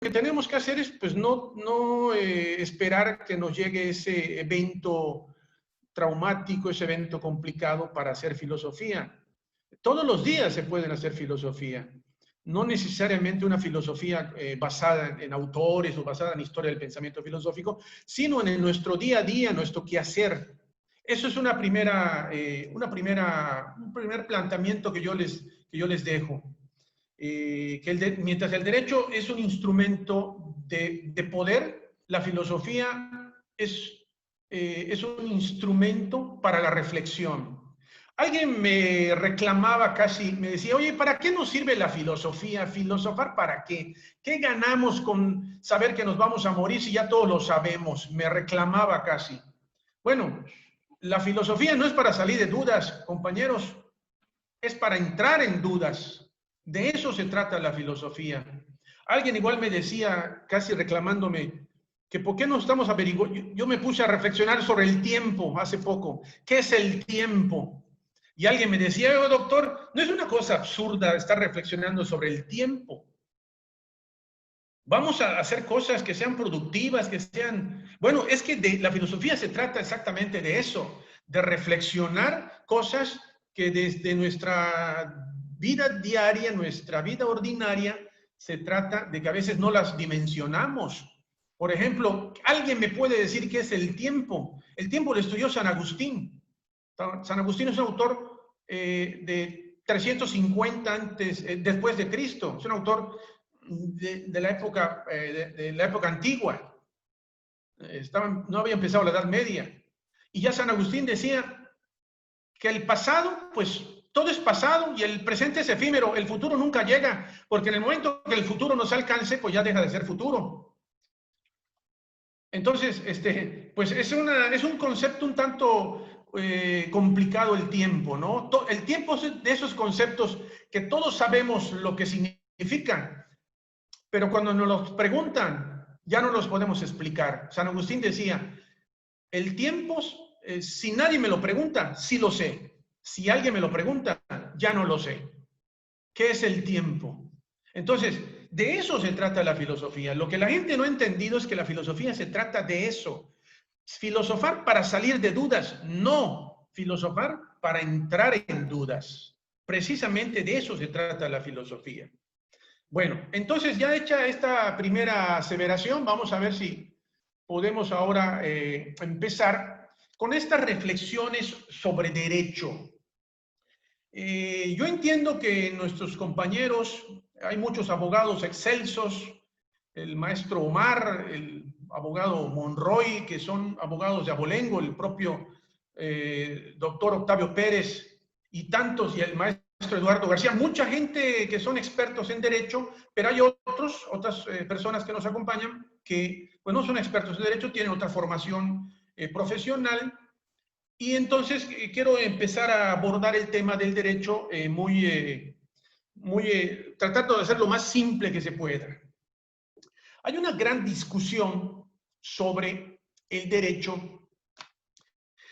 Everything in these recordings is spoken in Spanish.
que tenemos que hacer es pues no esperar que nos llegue ese evento traumático, ese evento complicado para hacer filosofía. Todos los días se pueden hacer filosofía. No necesariamente una filosofía basada en autores o basada en historia del pensamiento filosófico, sino en nuestro día a día, nuestro quehacer. Eso es un primer planteamiento que yo les dejo. Mientras el derecho es un instrumento de poder, la filosofía es un instrumento para la reflexión. Alguien me reclamaba casi, me decía, oye, ¿para qué nos sirve la filosofía? ¿Filosofar para qué? ¿Qué ganamos con saber que nos vamos a morir si ya todos lo sabemos? Me reclamaba casi. Bueno, la filosofía no es para salir de dudas, compañeros, es para entrar en dudas. De eso se trata la filosofía. Alguien igual me decía, casi reclamándome, que por qué no estamos averiguando. Yo me puse a reflexionar sobre el tiempo hace poco. ¿Qué es el tiempo? Y alguien me decía, doctor, ¿no es una cosa absurda estar reflexionando sobre el tiempo? Vamos a hacer cosas que sean productivas, que sean... Bueno, es que la filosofía se trata exactamente de eso, de reflexionar cosas que desde nuestra vida diaria, nuestra vida ordinaria, se trata de que a veces no las dimensionamos. Por ejemplo, alguien me puede decir qué es el tiempo. El tiempo lo estudió San Agustín. San Agustín es un autor de 350 después de Cristo. Es un autor de la época antigua. No había empezado la Edad Media. Y ya San Agustín decía que el pasado, pues todo es pasado y el presente es efímero, el futuro nunca llega, porque en el momento que el futuro nos alcance, pues ya deja de ser futuro. Entonces, pues es un concepto un tanto complicado el tiempo, ¿no? El tiempo es de esos conceptos que todos sabemos lo que significan, pero cuando nos los preguntan, ya no los podemos explicar. San Agustín decía, el tiempo, si nadie me lo pregunta, sí lo sé. Si alguien me lo pregunta, ya no lo sé. ¿Qué es el tiempo? Entonces, de eso se trata la filosofía. Lo que la gente no ha entendido es que la filosofía se trata de eso. Filosofar para salir de dudas, no. Filosofar para entrar en dudas. Precisamente de eso se trata la filosofía. Bueno, entonces ya hecha esta primera aseveración, vamos a ver si podemos ahora empezar con estas reflexiones sobre derecho. Yo entiendo que nuestros compañeros, hay muchos abogados excelsos, el maestro Omar, el abogado Monroy, que son abogados de abolengo, el propio doctor Octavio Pérez y tantos, y el maestro Eduardo García, mucha gente que son expertos en derecho, pero hay otras personas que nos acompañan que pues no son expertos en derecho, tienen otra formación profesional. Y entonces quiero empezar a abordar el tema del derecho tratando de hacer lo más simple que se pueda. Hay una gran discusión sobre el derecho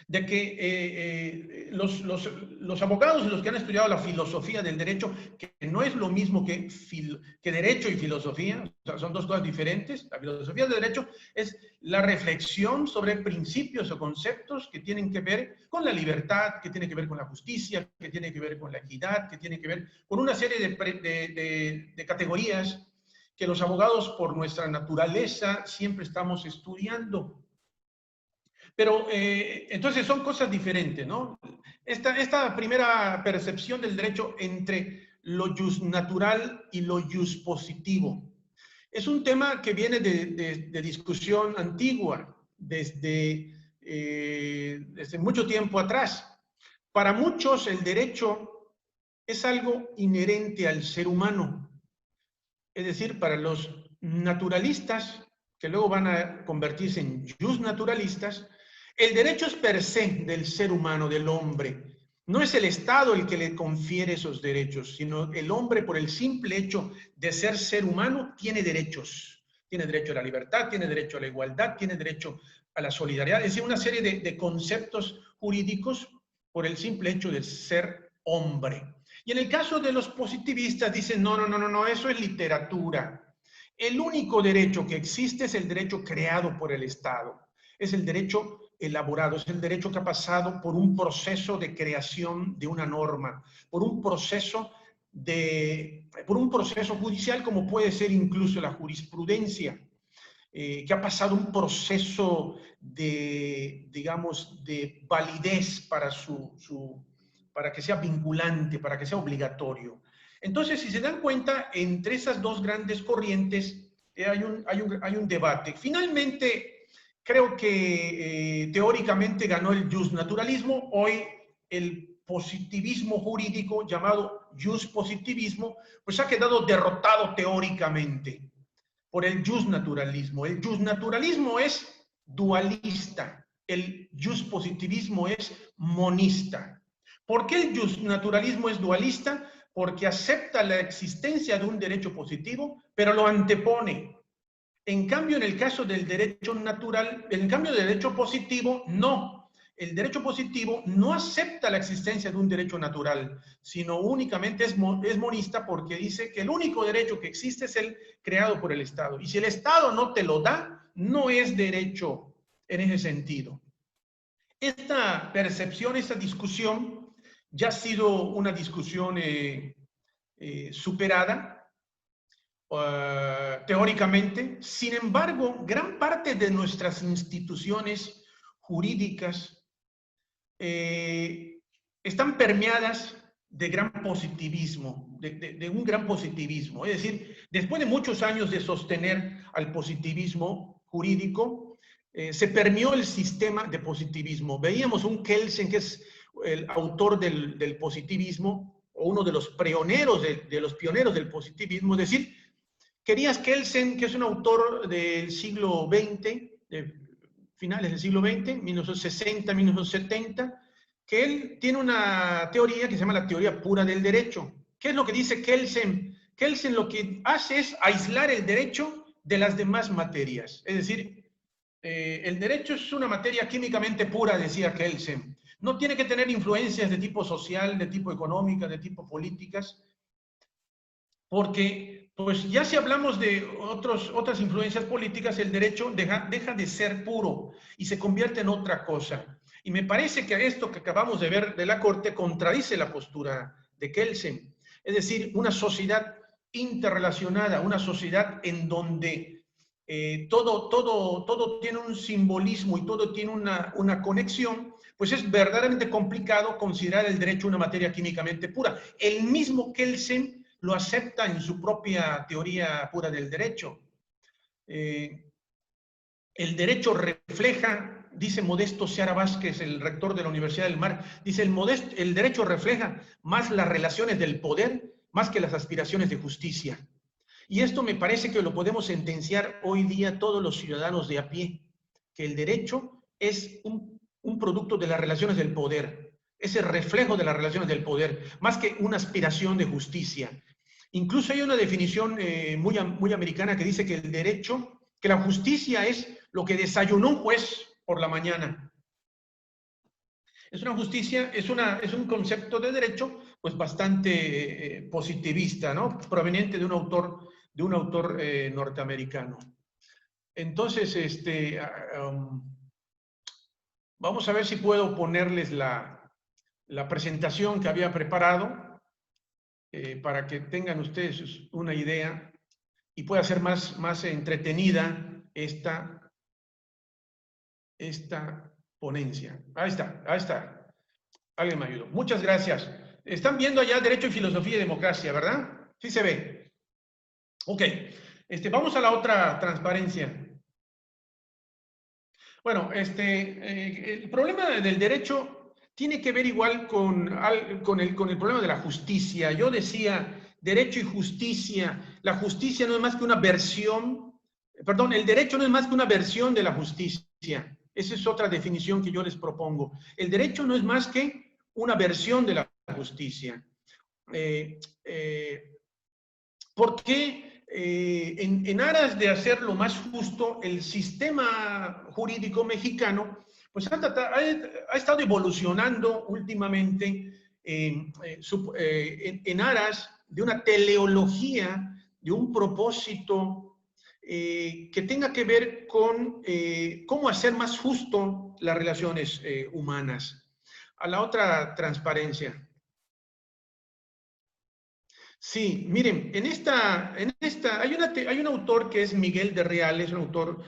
de que los abogados y los que han estudiado la filosofía del derecho, que no es lo mismo que derecho y filosofía, o sea, son dos cosas diferentes. La filosofía del derecho es la reflexión sobre principios o conceptos que tienen que ver con la libertad, que tienen que ver con la justicia, que tienen que ver con la equidad, que tienen que ver con una serie de categorías que los abogados, por nuestra naturaleza, siempre estamos estudiando. Pero entonces son cosas diferentes, ¿no? Esta primera percepción del derecho entre lo jusnatural y lo juspositivo es un tema que viene de discusión antigua, desde mucho tiempo atrás. Para muchos el derecho es algo inherente al ser humano. Es decir, para los naturalistas, que luego van a convertirse en justnaturalistas, el derecho es per se del ser humano, del hombre. No es el Estado el que le confiere esos derechos, sino el hombre, por el simple hecho de ser humano, tiene derechos. Tiene derecho a la libertad, tiene derecho a la igualdad, tiene derecho a la solidaridad. Es decir, una serie de conceptos jurídicos por el simple hecho de ser hombre. Y en el caso de los positivistas dicen, no, eso es literatura. El único derecho que existe es el derecho creado por el Estado. Es el derecho elaborado, es el derecho que ha pasado por un proceso de creación de una norma, por un proceso judicial, como puede ser incluso la jurisprudencia, que ha pasado un proceso de, digamos, de validez para que sea vinculante, para que sea obligatorio. Entonces, si se dan cuenta, entre esas dos grandes corrientes hay un debate. Finalmente, creo que teóricamente ganó el justnaturalismo. Hoy el positivismo jurídico, llamado justpositivismo, pues ha quedado derrotado teóricamente por el justnaturalismo. El justnaturalismo es dualista, el justpositivismo es monista. ¿Por qué el justnaturalismo es dualista? Porque acepta la existencia de un derecho positivo, pero lo antepone. En cambio, en el caso del derecho natural, en cambio del derecho positivo, no. El derecho positivo no acepta la existencia de un derecho natural, sino únicamente es monista, porque dice que el único derecho que existe es el creado por el Estado. Y si el Estado no te lo da, no es derecho en ese sentido. Esta percepción, esta discusión, ya ha sido una discusión superada teóricamente. Sin embargo, gran parte de nuestras instituciones jurídicas están permeadas de gran positivismo, de un gran positivismo. Es decir, después de muchos años de sostener al positivismo jurídico, se permeó el sistema de positivismo. Veíamos un Kelsen, que es el autor del positivismo, o uno de los pioneros del positivismo, es decir, querías Kelsen, que es un autor del siglo XX, finales del siglo XX, 1960, 1970, que él tiene una teoría que se llama la teoría pura del derecho. ¿Qué es lo que dice Kelsen? Kelsen lo que hace es aislar el derecho de las demás materias. Es decir, el derecho es una materia químicamente pura, decía Kelsen. No tiene que tener influencias de tipo social, de tipo económica, de tipo políticas, porque pues ya si hablamos de otras influencias políticas, el derecho deja de ser puro y se convierte en otra cosa. Y me parece que esto que acabamos de ver de la Corte contradice la postura de Kelsen. Es decir, una sociedad interrelacionada, una sociedad en donde todo tiene un simbolismo y todo tiene una conexión, pues es verdaderamente complicado considerar el derecho una materia químicamente pura. El mismo Kelsen lo acepta en su propia teoría pura del derecho. El derecho refleja, dice Modesto Seara Vázquez, el rector de la Universidad del Mar, dice, el derecho refleja más las relaciones del poder, más que las aspiraciones de justicia. Y esto me parece que lo podemos sentenciar hoy día todos los ciudadanos de a pie, que el derecho es un producto de las relaciones del poder, es el reflejo de las relaciones del poder, más que una aspiración de justicia. Incluso hay una definición muy americana que dice que el derecho, que la justicia es lo que desayunó un juez por la mañana. Es una justicia, es un concepto de derecho pues bastante positivista, ¿no? Proveniente de un autor norteamericano. Entonces, vamos a ver si puedo ponerles la presentación que había preparado para que tengan ustedes una idea y pueda ser más entretenida esta ponencia. Ahí está. Alguien me ayudó. Muchas gracias. Están viendo allá Derecho y Filosofía y Democracia, ¿verdad? Sí se ve. Ok. Vamos a la otra transparencia. Bueno, el problema del derecho tiene que ver igual con el problema de la justicia. Yo decía, derecho y justicia. La justicia no es más que una versión, perdón, el derecho no es más que una versión de la justicia. Esa es otra definición que yo les propongo. El derecho no es más que una versión de la justicia. ¿Por qué? En aras de hacerlo más justo, el sistema jurídico mexicano pues ha estado evolucionando últimamente en aras de una teleología, de un propósito que tenga que ver con cómo hacer más justo las relaciones humanas. A la otra transparencia. Sí, miren, hay un autor que es Miguel de Real, es un autor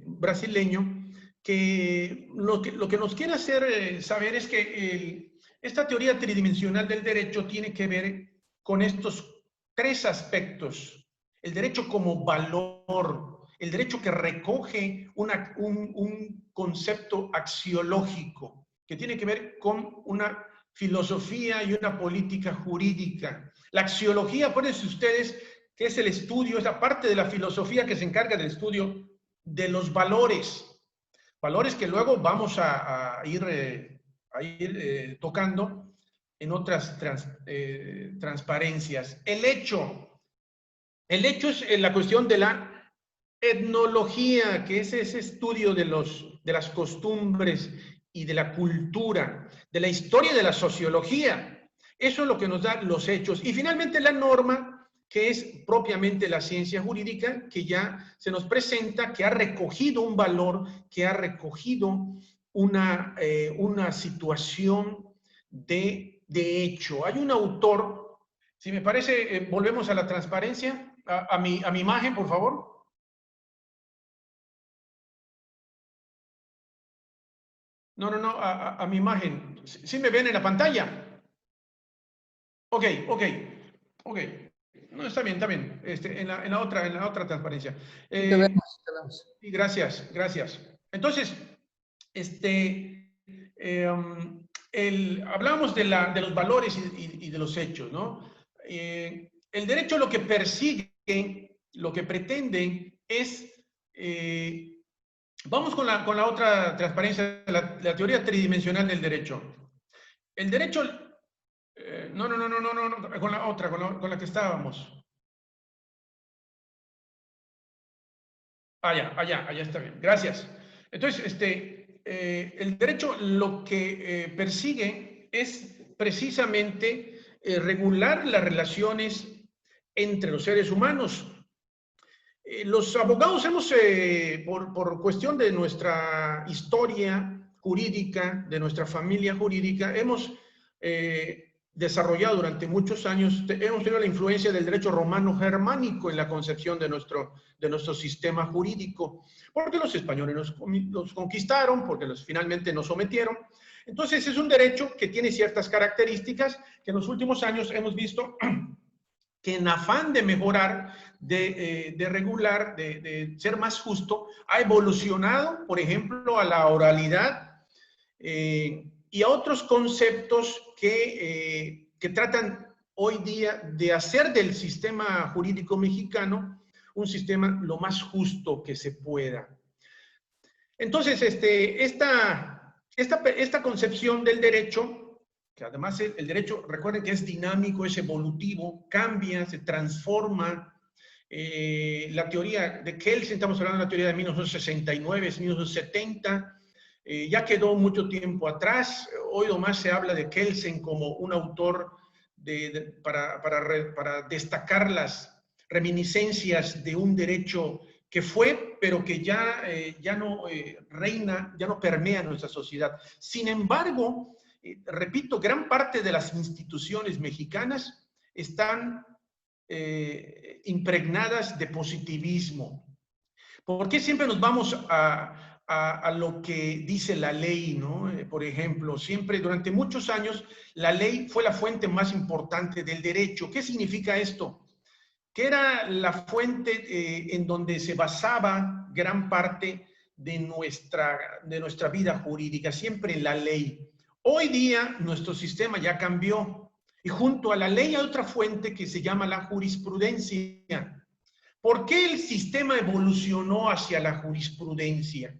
brasileño, que lo que nos quiere hacer saber es que esta teoría tridimensional del derecho tiene que ver con estos tres aspectos. El derecho como valor, el derecho que recoge un concepto axiológico, que tiene que ver con una filosofía y una política jurídica. La axiología, acuérdense ustedes, que es el estudio, es la parte de la filosofía que se encarga del estudio de los valores. Valores que luego vamos a ir tocando en otras transparencias. El hecho es la cuestión de la etnología, que es ese estudio de las costumbres y de la cultura, de la historia y de la sociología. Eso es lo que nos da los hechos. Y finalmente la norma, que es propiamente la ciencia jurídica, que ya se nos presenta, que ha recogido un valor, que ha recogido una situación de hecho. Hay un autor, si me parece, volvemos a la transparencia, a mi imagen, por favor. No, a mi imagen. ¿Sí me ven en la pantalla? Ok. No, está bien. En la otra transparencia. Te vemos, te vemos. Gracias. Entonces, hablamos de los valores y de los hechos, ¿no? El derecho lo que persigue, lo que pretende es, vamos con la otra transparencia, la teoría tridimensional del derecho. El derecho, no, con la otra, con la que estábamos. Ya está bien. Gracias. Entonces, el derecho lo que persigue es precisamente regular las relaciones entre los seres humanos. Los abogados hemos, por cuestión de nuestra historia jurídica, de nuestra familia jurídica, hemos desarrollado durante muchos años, hemos tenido la influencia del derecho romano germánico en la concepción de nuestro sistema jurídico, porque los españoles nos conquistaron, porque finalmente nos sometieron. Entonces es un derecho que tiene ciertas características que en los últimos años hemos visto que en afán de mejorar, de regular, de ser más justo, ha evolucionado, por ejemplo, a la oralidad y a otros conceptos que tratan hoy día de hacer del sistema jurídico mexicano un sistema lo más justo que se pueda. Entonces, esta concepción del derecho, que además el derecho, recuerden que es dinámico, es evolutivo, cambia, se transforma. La teoría de Kelsen, estamos hablando de la teoría de 1969, 1970, ya quedó mucho tiempo atrás. Hoy nomás se habla de Kelsen como un autor para destacar las reminiscencias de un derecho que fue, pero que ya no reina, ya no permea nuestra sociedad. Sin embargo, repito, gran parte de las instituciones mexicanas están impregnadas de positivismo. ¿Por qué siempre nos vamos a lo que dice la ley, ¿no? Por ejemplo, siempre durante muchos años la ley fue la fuente más importante del derecho. ¿Qué significa esto? Que era la fuente en donde se basaba gran parte de nuestra vida jurídica, siempre en la ley. Hoy día nuestro sistema ya cambió y junto a la ley hay otra fuente que se llama la jurisprudencia. ¿Por qué el sistema evolucionó hacia la jurisprudencia?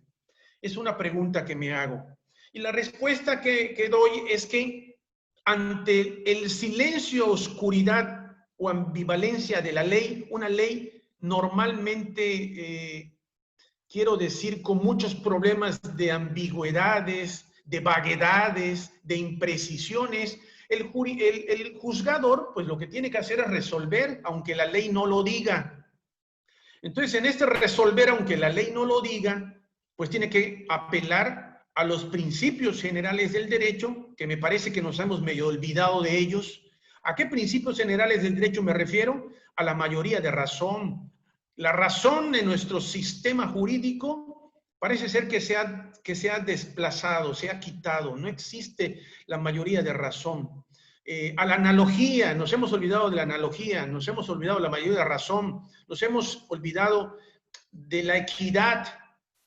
Es una pregunta que me hago. Y la respuesta que doy es que ante el silencio, oscuridad o ambivalencia de la ley, una ley normalmente, quiero decir, con muchos problemas de ambigüedades, de vaguedades, de imprecisiones, el juzgador, pues lo que tiene que hacer es resolver, aunque la ley no lo diga. Entonces, en este resolver, aunque la ley no lo diga, pues tiene que apelar a los principios generales del derecho, que me parece que nos hemos medio olvidado de ellos. ¿A qué principios generales del derecho me refiero? A la mayoría de razón. La razón en nuestro sistema jurídico parece ser que se ha desplazado, se ha quitado. No existe la mayoría de razón. A la analogía, nos hemos olvidado de la analogía, nos hemos olvidado de la mayoría de razón, nos hemos olvidado de la equidad,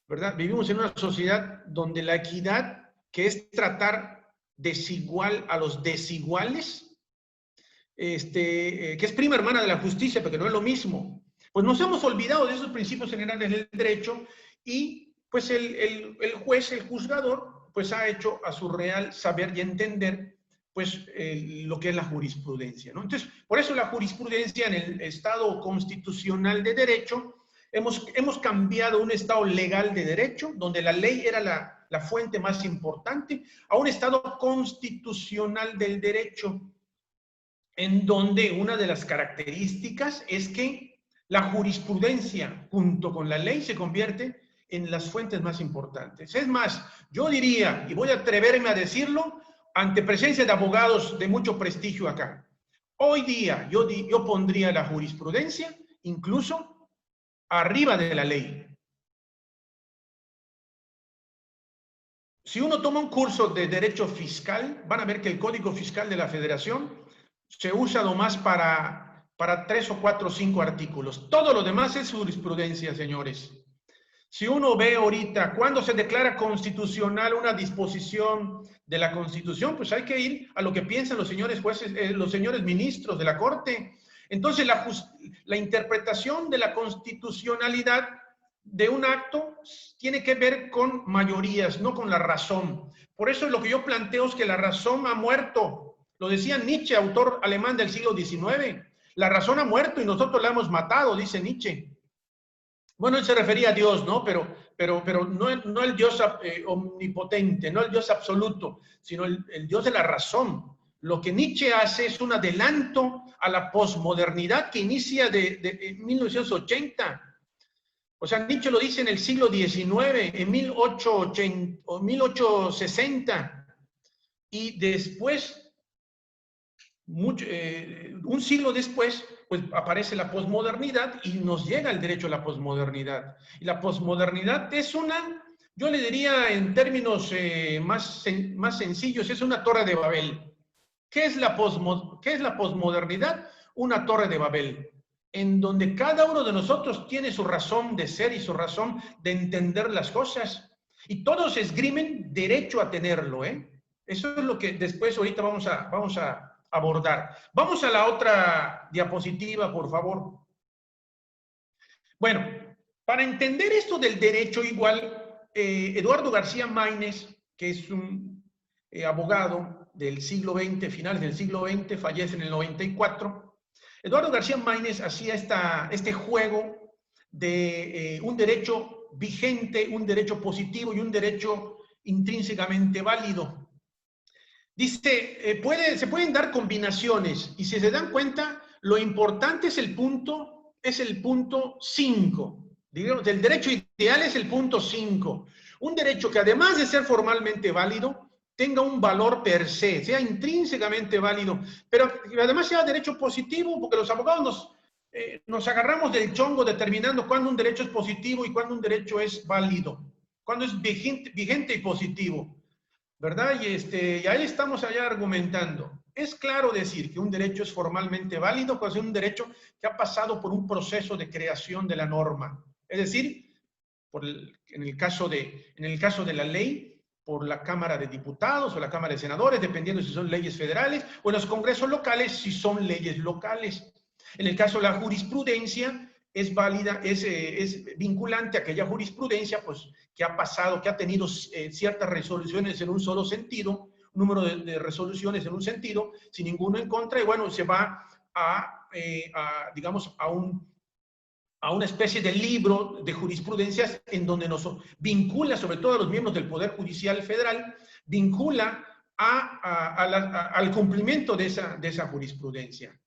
¿verdad? Vivimos en una sociedad donde la equidad, que es tratar desigual a los desiguales, que es prima hermana de la justicia, pero que no es lo mismo. Pues nos hemos olvidado de esos principios generales del derecho y pues el juez, el juzgador, pues ha hecho a su real saber y entender pues lo que es la jurisprudencia, ¿no? Entonces, por eso la jurisprudencia en el Estado constitucional de derecho, hemos cambiado un Estado legal de derecho, donde la ley era la fuente más importante, a un Estado constitucional del derecho, en donde una de las características es que la jurisprudencia junto con la ley se convierte en las fuentes más importantes. Es más, yo diría, y voy a atreverme a decirlo, ante presencia de abogados de mucho prestigio acá, hoy día yo pondría la jurisprudencia incluso arriba de la ley. Si uno toma un curso de derecho fiscal, van a ver que el Código Fiscal de la Federación se usa nomás para 3 o 4 o 5 artículos. Todo lo demás es jurisprudencia, señores. Si uno ve ahorita cuando se declara constitucional una disposición de la Constitución, pues hay que ir a lo que piensan los señores jueces, los señores ministros de la Corte. Entonces, la interpretación de la constitucionalidad de un acto tiene que ver con mayorías, no con la razón. Por eso lo que yo planteo es que la razón ha muerto. Lo decía Nietzsche, autor alemán del siglo XIX. La razón ha muerto y nosotros la hemos matado, dice Nietzsche. Bueno, él se refería a Dios, ¿no? Pero no el Dios omnipotente, no el Dios absoluto, sino el Dios de la razón. Lo que Nietzsche hace es un adelanto a la posmodernidad que inicia de 1980. O sea, Nietzsche lo dice en el siglo XIX, en 1880 o 1860. Y después, un siglo después, pues aparece la posmodernidad y nos llega el derecho a la posmodernidad. Y la posmodernidad es yo le diría en términos más sencillos, es una torre de Babel. ¿Qué es la posmodernidad? Una torre de Babel, en donde cada uno de nosotros tiene su razón de ser y su razón de entender las cosas. Y todos esgrimen derecho a tenerlo, ¿eh? Eso es lo que después ahorita vamos a abordar. Vamos a la otra diapositiva, por favor. Bueno, para entender esto del derecho igual, Eduardo García Maínez, que es un abogado del siglo XX, finales del siglo XX, fallece en el 94. Eduardo García Maínez hacía este juego de un derecho vigente, un derecho positivo y un derecho intrínsecamente válido. Dice, se pueden dar combinaciones y si se dan cuenta, lo importante es el punto 5. Digamos, el derecho ideal es el punto 5. Un derecho que además de ser formalmente válido, tenga un valor per se, sea intrínsecamente válido, pero además sea derecho positivo, porque los abogados nos agarramos del chongo determinando cuándo un derecho es positivo y cuándo un derecho es válido, cuándo es vigente y positivo. ¿Verdad? Y ahí estamos allá argumentando. Es claro decir que un derecho es formalmente válido cuando es un derecho que ha pasado por un proceso de creación de la norma. Es decir, en el caso de la ley, por la Cámara de Diputados o la Cámara de Senadores, dependiendo si son leyes federales, o en los congresos locales, si son leyes locales. En el caso de la jurisprudencia, es válida, es vinculante a aquella jurisprudencia pues, que ha pasado, que ha tenido ciertas resoluciones en un solo sentido, un número de resoluciones en un sentido, sin ninguno en contra, y bueno, se va digamos, a una especie de libro de jurisprudencias en donde nos vincula, sobre todo a los miembros del Poder Judicial Federal, vincula al cumplimiento de esa jurisprudencia.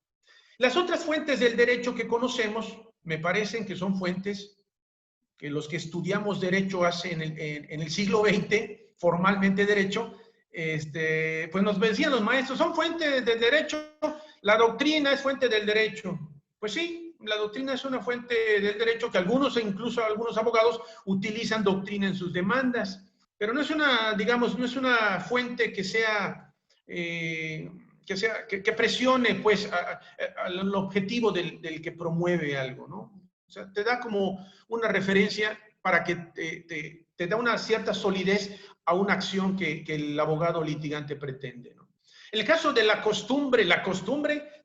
Las otras fuentes del derecho que conocemos me parecen que son fuentes que los que estudiamos derecho hace en el siglo XX, formalmente derecho, pues nos decían los maestros, son fuentes del derecho, la doctrina es fuente del derecho. Pues sí, la doctrina es una fuente del derecho que algunos, e incluso algunos abogados, utilizan doctrina en sus demandas, pero no es una, digamos, no es una fuente que sea, que presione, pues, al objetivo del que promueve algo, ¿no? O sea, te da como una referencia para que te da una cierta solidez a una acción que el abogado litigante pretende, ¿no? En el caso de la costumbre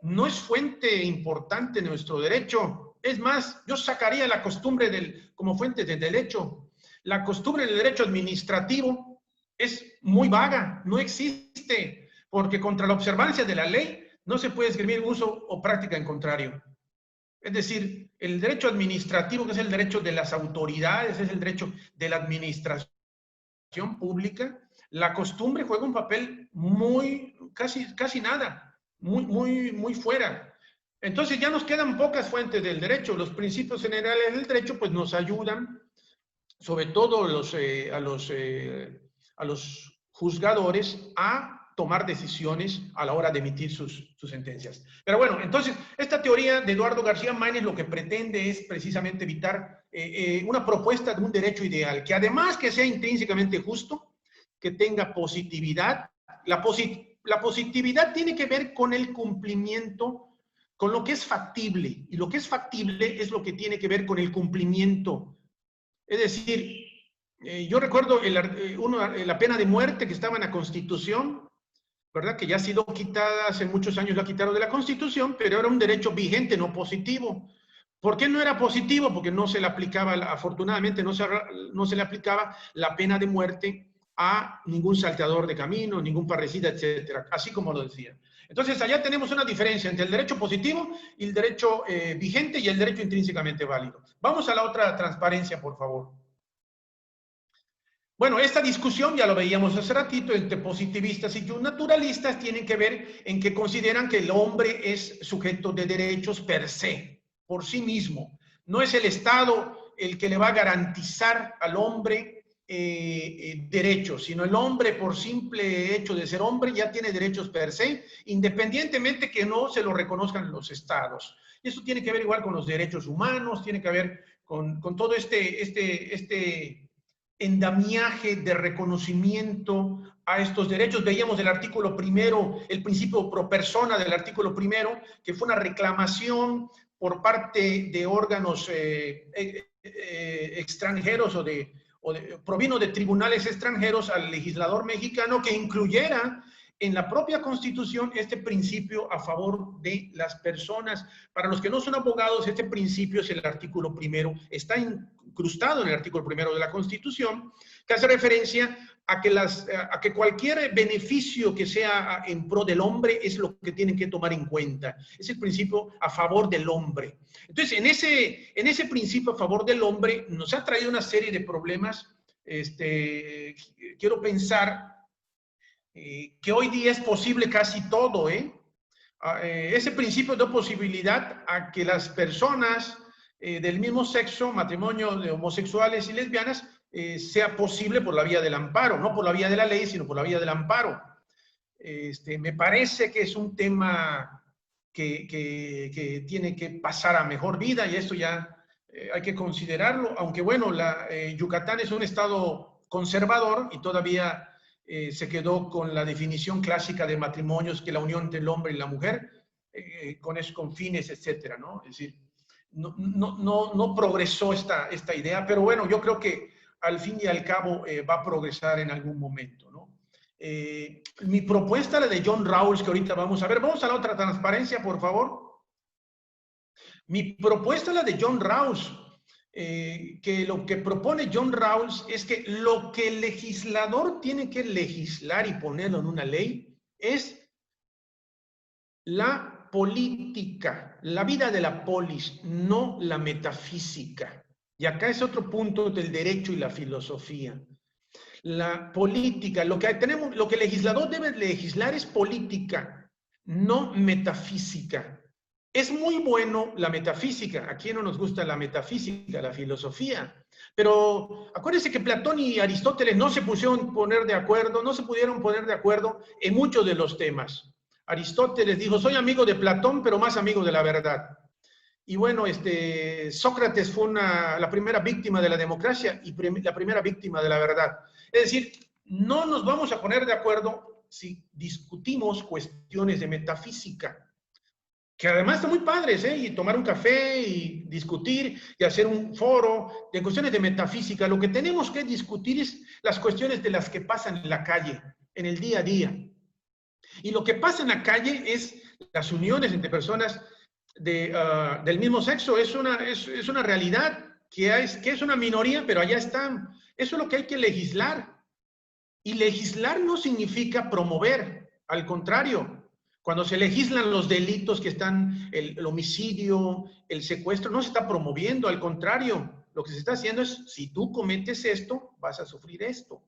no es fuente importante en nuestro derecho. Es más, yo sacaría la costumbre como fuente de derecho. La costumbre del derecho administrativo es muy vaga, no existe, porque contra la observancia de la ley no se puede escribir uso o práctica en contrario. Es decir, el derecho administrativo, que es el derecho de las autoridades, es el derecho de la administración pública, la costumbre juega un papel casi nada, muy fuera. Entonces ya nos quedan pocas fuentes del derecho. Los principios generales del derecho pues nos ayudan, sobre todo a los juzgadores, a tomar decisiones a la hora de emitir sus sentencias. Pero bueno, entonces, esta teoría de Eduardo García Maínez lo que pretende es precisamente evitar una propuesta de un derecho ideal, que además que sea intrínsecamente justo, que tenga positividad. La positividad tiene que ver con el cumplimiento, con lo que es factible, y lo que es factible es lo que tiene que ver con el cumplimiento. Es decir, yo recuerdo la pena de muerte que estaba en la Constitución, ¿verdad? Que ya ha sido quitada, hace muchos años la quitaron de la Constitución, pero era un derecho vigente, no positivo. ¿Por qué no era positivo? Porque no se le aplicaba, afortunadamente no se le aplicaba la pena de muerte a ningún salteador de camino, ningún parricida, etcétera, así como lo decía. Entonces, allá tenemos una diferencia entre el derecho positivo y el derecho vigente y el derecho intrínsecamente válido. Vamos a la otra transparencia, por favor. Bueno, esta discusión, ya lo veíamos hace ratito, entre positivistas y naturalistas, tienen que ver en que consideran que el hombre es sujeto de derechos per se, por sí mismo. No es el Estado el que le va a garantizar al hombre derechos, sino el hombre, por simple hecho de ser hombre, ya tiene derechos per se, independientemente que no se lo reconozcan los Estados. Y eso tiene que ver igual con los derechos humanos, tiene que ver con todo este endamiaje de reconocimiento a estos derechos. Veíamos del artículo primero, el principio pro persona del artículo primero, que fue una reclamación por parte de órganos extranjeros provino de tribunales extranjeros al legislador mexicano que incluyera en la propia Constitución este principio a favor de las personas. Para los que no son abogados, este principio es el artículo primero, está incrustado en el artículo primero de la Constitución, que hace referencia a que cualquier beneficio que sea en pro del hombre es lo que tienen que tomar en cuenta. Es el principio a favor del hombre. Entonces, en ese principio a favor del hombre nos ha traído una serie de problemas. Quiero pensar que hoy día es posible casi todo, ese principio da posibilidad a que las personas del mismo sexo, matrimonio de homosexuales y lesbianas, sea posible por la vía del amparo, no por la vía de la ley, sino por la vía del amparo. Me parece que es un tema que tiene que pasar a mejor vida y esto ya hay que considerarlo, aunque bueno, Yucatán es un estado conservador y todavía se quedó con la definición clásica de matrimonios, que la unión entre el hombre y la mujer, con fines, etcétera, ¿no? Es decir, no progresó esta idea, pero bueno, yo creo que al fin y al cabo va a progresar en algún momento, ¿no? Mi propuesta, la de John Rawls, que ahorita vamos a ver, vamos a la otra transparencia, por favor. Mi propuesta, la de John Rawls, que lo que propone John Rawls es que lo que el legislador tiene que legislar y ponerlo en una ley es la política, la vida de la polis, no la metafísica. Y acá es otro punto del derecho y la filosofía. La política, lo que el legislador debe legislar es política, no metafísica. Es muy bueno la metafísica. ¿A quién no nos gusta la metafísica, la filosofía? Pero acuérdense que Platón y Aristóteles no se pudieron poner de acuerdo en muchos de los temas. Aristóteles dijo, soy amigo de Platón, pero más amigo de la verdad. Y bueno, Sócrates fue la primera víctima de la democracia y la primera víctima de la verdad. Es decir, no nos vamos a poner de acuerdo si discutimos cuestiones de metafísica, que además están muy padres, y tomar un café y discutir y hacer un foro de cuestiones de metafísica. Lo que tenemos que discutir es las cuestiones de las que pasan en la calle, en el día a día. Y lo que pasa en la calle es las uniones entre personas del mismo sexo. Es una realidad que es una minoría, pero allá están. Eso es lo que hay que legislar. Y legislar no significa promover, al contrario. Cuando se legislan los delitos que están, el homicidio, el secuestro, no se está promoviendo, al contrario. Lo que se está haciendo es, si tú cometes esto, vas a sufrir esto.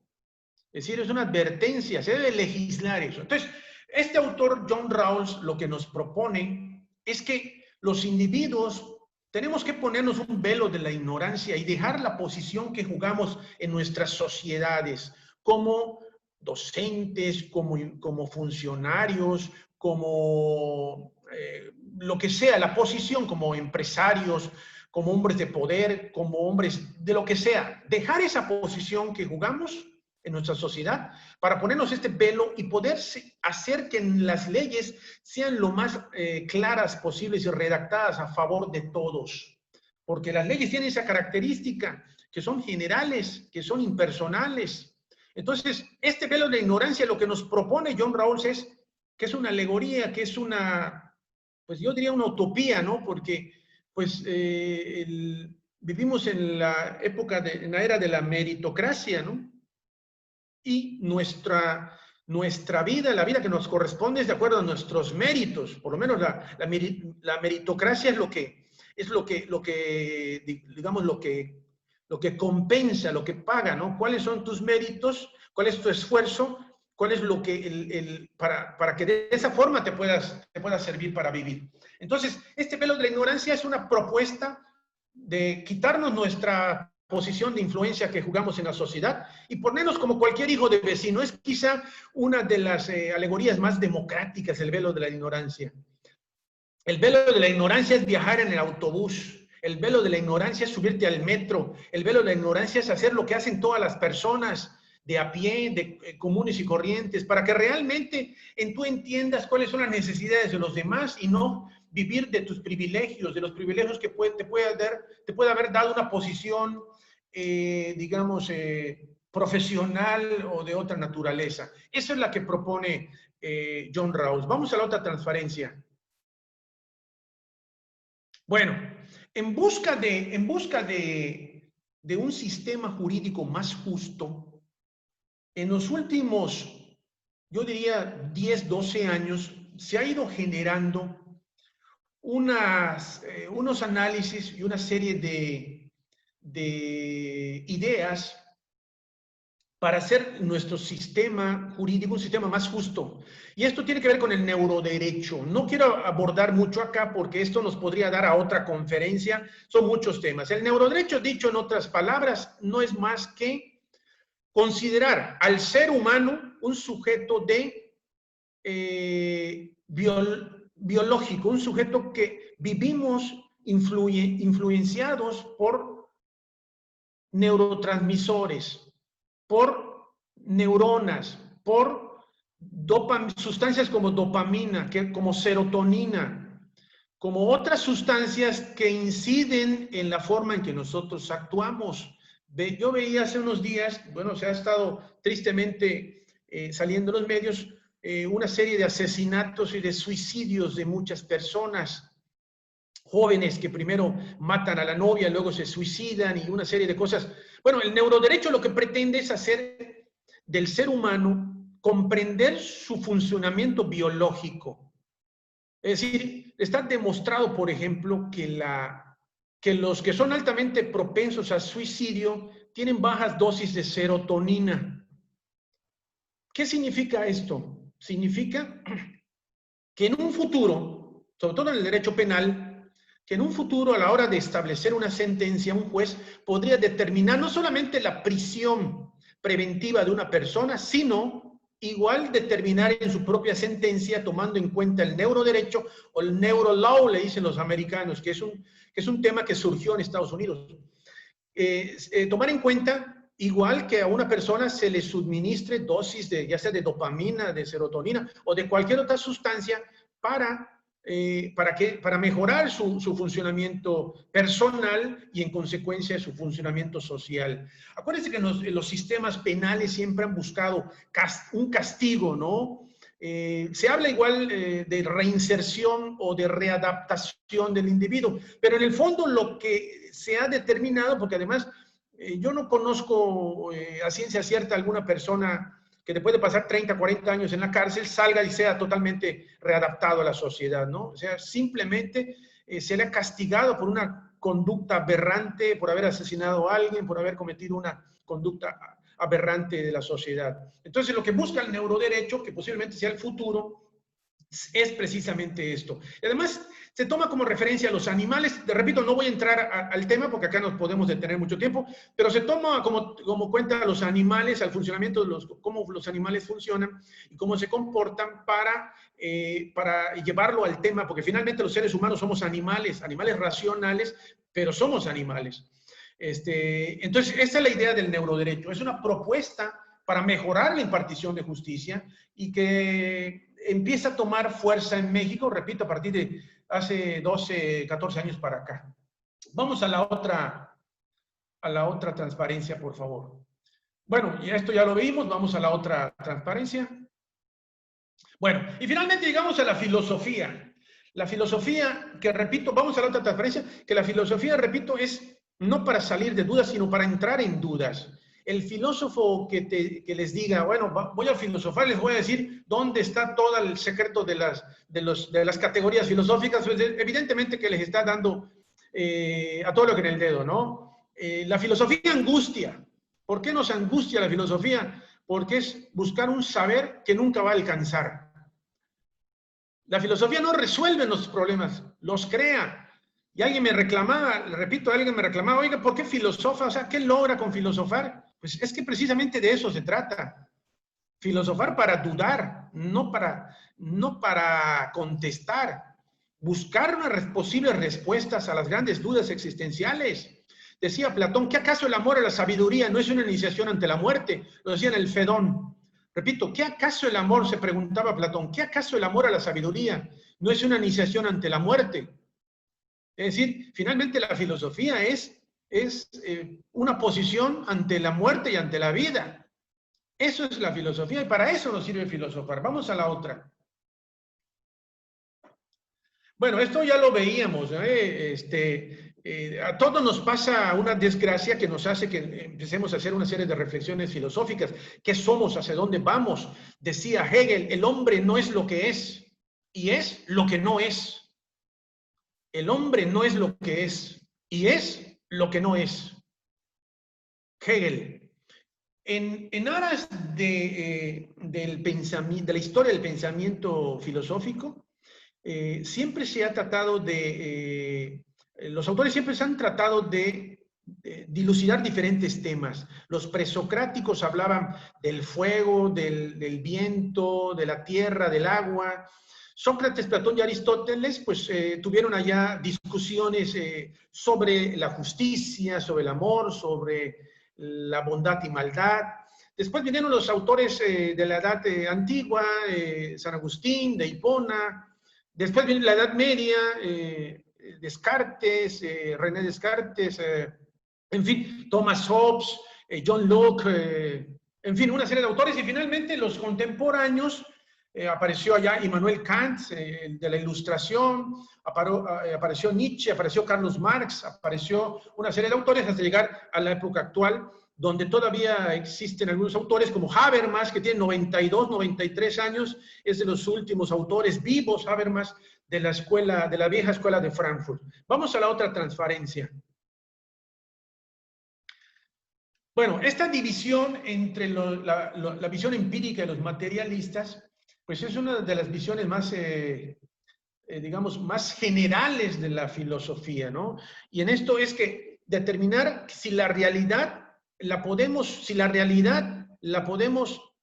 Es decir, es una advertencia, se debe legislar eso. Entonces, este autor, John Rawls, lo que nos propone es que los individuos tenemos que ponernos un velo de la ignorancia y dejar la posición que jugamos en nuestras sociedades, como docentes, como funcionarios, como lo que sea, la posición como empresarios, como hombres de poder, como hombres de lo que sea. Dejar esa posición que jugamos en nuestra sociedad para ponernos este velo y poder hacer que las leyes sean lo más claras posibles y redactadas a favor de todos. Porque las leyes tienen esa característica, que son generales, que son impersonales. Entonces, este velo de ignorancia, lo que nos propone John Rawls es que es una alegoría, que es pues yo diría una utopía, ¿no? Porque, pues, vivimos en la era de la meritocracia, ¿no? Y nuestra vida, la vida que nos corresponde es de acuerdo a nuestros méritos. Por lo menos la meritocracia es lo que digamos, lo que compensa, lo que paga, ¿no? ¿Cuáles son tus méritos? ¿Cuál es tu esfuerzo? ¿Cuál es lo que, para que de esa forma te pueda servir para vivir? Entonces, este velo de la ignorancia es una propuesta de quitarnos nuestra posición de influencia que jugamos en la sociedad y ponernos como cualquier hijo de vecino. Es quizá una de las alegorías más democráticas, el velo de la ignorancia. El velo de la ignorancia es viajar en el autobús. El velo de la ignorancia es subirte al metro. El velo de la ignorancia es hacer lo que hacen todas las personas de a pie, de comunes y corrientes, para que realmente tú entiendas cuáles son las necesidades de los demás y no vivir de tus privilegios, de los privilegios que te puede haber dado una posición, digamos, profesional o de otra naturaleza. Esa es la que propone John Rawls. Vamos a la otra transparencia. Bueno, en busca de un sistema jurídico más justo, en los últimos, yo diría, 10, 12 años, se ha ido generando unos análisis y una serie de ideas para hacer nuestro sistema jurídico un sistema más justo. Y esto tiene que ver con el neuroderecho. No quiero abordar mucho acá porque esto nos podría dar a otra conferencia. Son muchos temas. El neuroderecho, dicho en otras palabras, no es más que considerar al ser humano un sujeto biológico, un sujeto que vivimos influenciados por neurotransmisores, por neuronas, por sustancias como dopamina, como serotonina, como otras sustancias que inciden en la forma en que nosotros actuamos. Yo veía hace unos días, bueno, se ha estado tristemente saliendo en los medios, una serie de asesinatos y de suicidios de muchas personas, jóvenes que primero matan a la novia, luego se suicidan y una serie de cosas. Bueno, el neuroderecho lo que pretende es hacer del ser humano comprender su funcionamiento biológico. Es decir, está demostrado, por ejemplo, que los que son altamente propensos al suicidio tienen bajas dosis de serotonina. ¿Qué significa esto? Significa que en un futuro sobre todo en el derecho penal, que en un futuro, a la hora de establecer una sentencia, un juez podría determinar no solamente la prisión preventiva de una persona, sino igual determinar en su propia sentencia, tomando en cuenta el neuroderecho o el neurolaw, le dicen los americanos, que es un tema que surgió en Estados Unidos. Tomar en cuenta, igual que a una persona se le suministre dosis de, ya sea de dopamina, de serotonina o de cualquier otra sustancia para mejorar su funcionamiento personal y en consecuencia su funcionamiento social. Acuérdense que los sistemas penales siempre han buscado un castigo, ¿no? Se habla igual de reinserción o de readaptación del individuo, pero en el fondo lo que se ha determinado, porque además yo no conozco a ciencia cierta alguna persona que después de pasar 30, 40 años en la cárcel salga y sea totalmente readaptado a la sociedad, ¿no? O sea, simplemente se le ha castigado por una conducta aberrante, por haber asesinado a alguien, por haber cometido una conducta aberrante de la sociedad. Entonces, lo que busca el neuroderecho, que posiblemente sea el futuro, es precisamente esto. Y además, se toma como referencia a los animales. Te repito, no voy a entrar al tema porque acá nos podemos detener mucho tiempo, pero se toma como cuenta a los animales, al funcionamiento de cómo los animales funcionan y cómo se comportan para llevarlo al tema, porque finalmente los seres humanos somos animales racionales, pero somos animales. Entonces, esa es la idea del neuroderecho. Es una propuesta para mejorar la impartición de justicia y que empieza a tomar fuerza en México, repito, a partir de hace 12, 14 años para acá. Vamos a la otra transparencia, por favor. Bueno, y esto ya lo vimos, vamos a la otra transparencia. Bueno, y finalmente llegamos a la filosofía. La filosofía, que repito, vamos a la otra transparencia, que la filosofía, repito, es no para salir de dudas, sino para entrar en dudas. El filósofo que les diga, bueno, voy a filosofar, les voy a decir dónde está todo el secreto de las categorías filosóficas, pues evidentemente que les está dando a todo lo que en el dedo, ¿no? La filosofía angustia. ¿Por qué nos angustia la filosofía? Porque es buscar un saber que nunca va a alcanzar. La filosofía no resuelve los problemas, los crea. Y alguien me reclamaba, repito, alguien me reclamaba, oiga, ¿por qué filosofa? O sea, ¿qué logra con filosofar? Pues es que precisamente de eso se trata. Filosofar para dudar, no para contestar. Buscar unas posibles respuestas a las grandes dudas existenciales. Decía Platón, ¿qué acaso el amor a la sabiduría no es una iniciación ante la muerte? Lo decía en el Fedón. Repito, ¿qué acaso el amor, se preguntaba Platón, ¿qué acaso el amor a la sabiduría no es una iniciación ante la muerte? Es decir, finalmente la filosofía es una posición ante la muerte y ante la vida. Eso es la filosofía y para eso nos sirve filosofar. Vamos a la otra. Bueno, esto ya lo veíamos, a todos nos pasa una desgracia que nos hace que empecemos a hacer una serie de reflexiones filosóficas. ¿Qué somos? ¿Hacia dónde vamos? Decía Hegel, el hombre no es lo que es y es lo que no es. El hombre no es lo que es y es lo que no es. Hegel. En aras del pensamiento, de la historia del pensamiento filosófico, siempre se ha tratado los autores siempre se han tratado de dilucidar diferentes temas. Los presocráticos hablaban del fuego, del viento, de la tierra, del agua. Sócrates, Platón y Aristóteles pues tuvieron allá discusiones sobre la justicia, sobre el amor, sobre la bondad y maldad. Después vinieron los autores de la Edad Antigua, San Agustín, de Hipona. Después viene la Edad Media, Descartes, René Descartes, en fin, Thomas Hobbes, John Locke, en fin, una serie de autores. Y finalmente los contemporáneos, apareció allá Immanuel Kant, de la Ilustración, apareció Nietzsche, apareció Carlos Marx, apareció una serie de autores hasta llegar a la época actual, donde todavía existen algunos autores como Habermas, que tiene 92, 93 años, es de los últimos autores vivos, Habermas, de la vieja escuela de Frankfurt. Vamos a la otra transparencia. Bueno, esta división entre la visión empírica y los materialistas, pues es una de las visiones más digamos, más generales de la filosofía, ¿no? Y en esto es que determinar si la realidad la podemos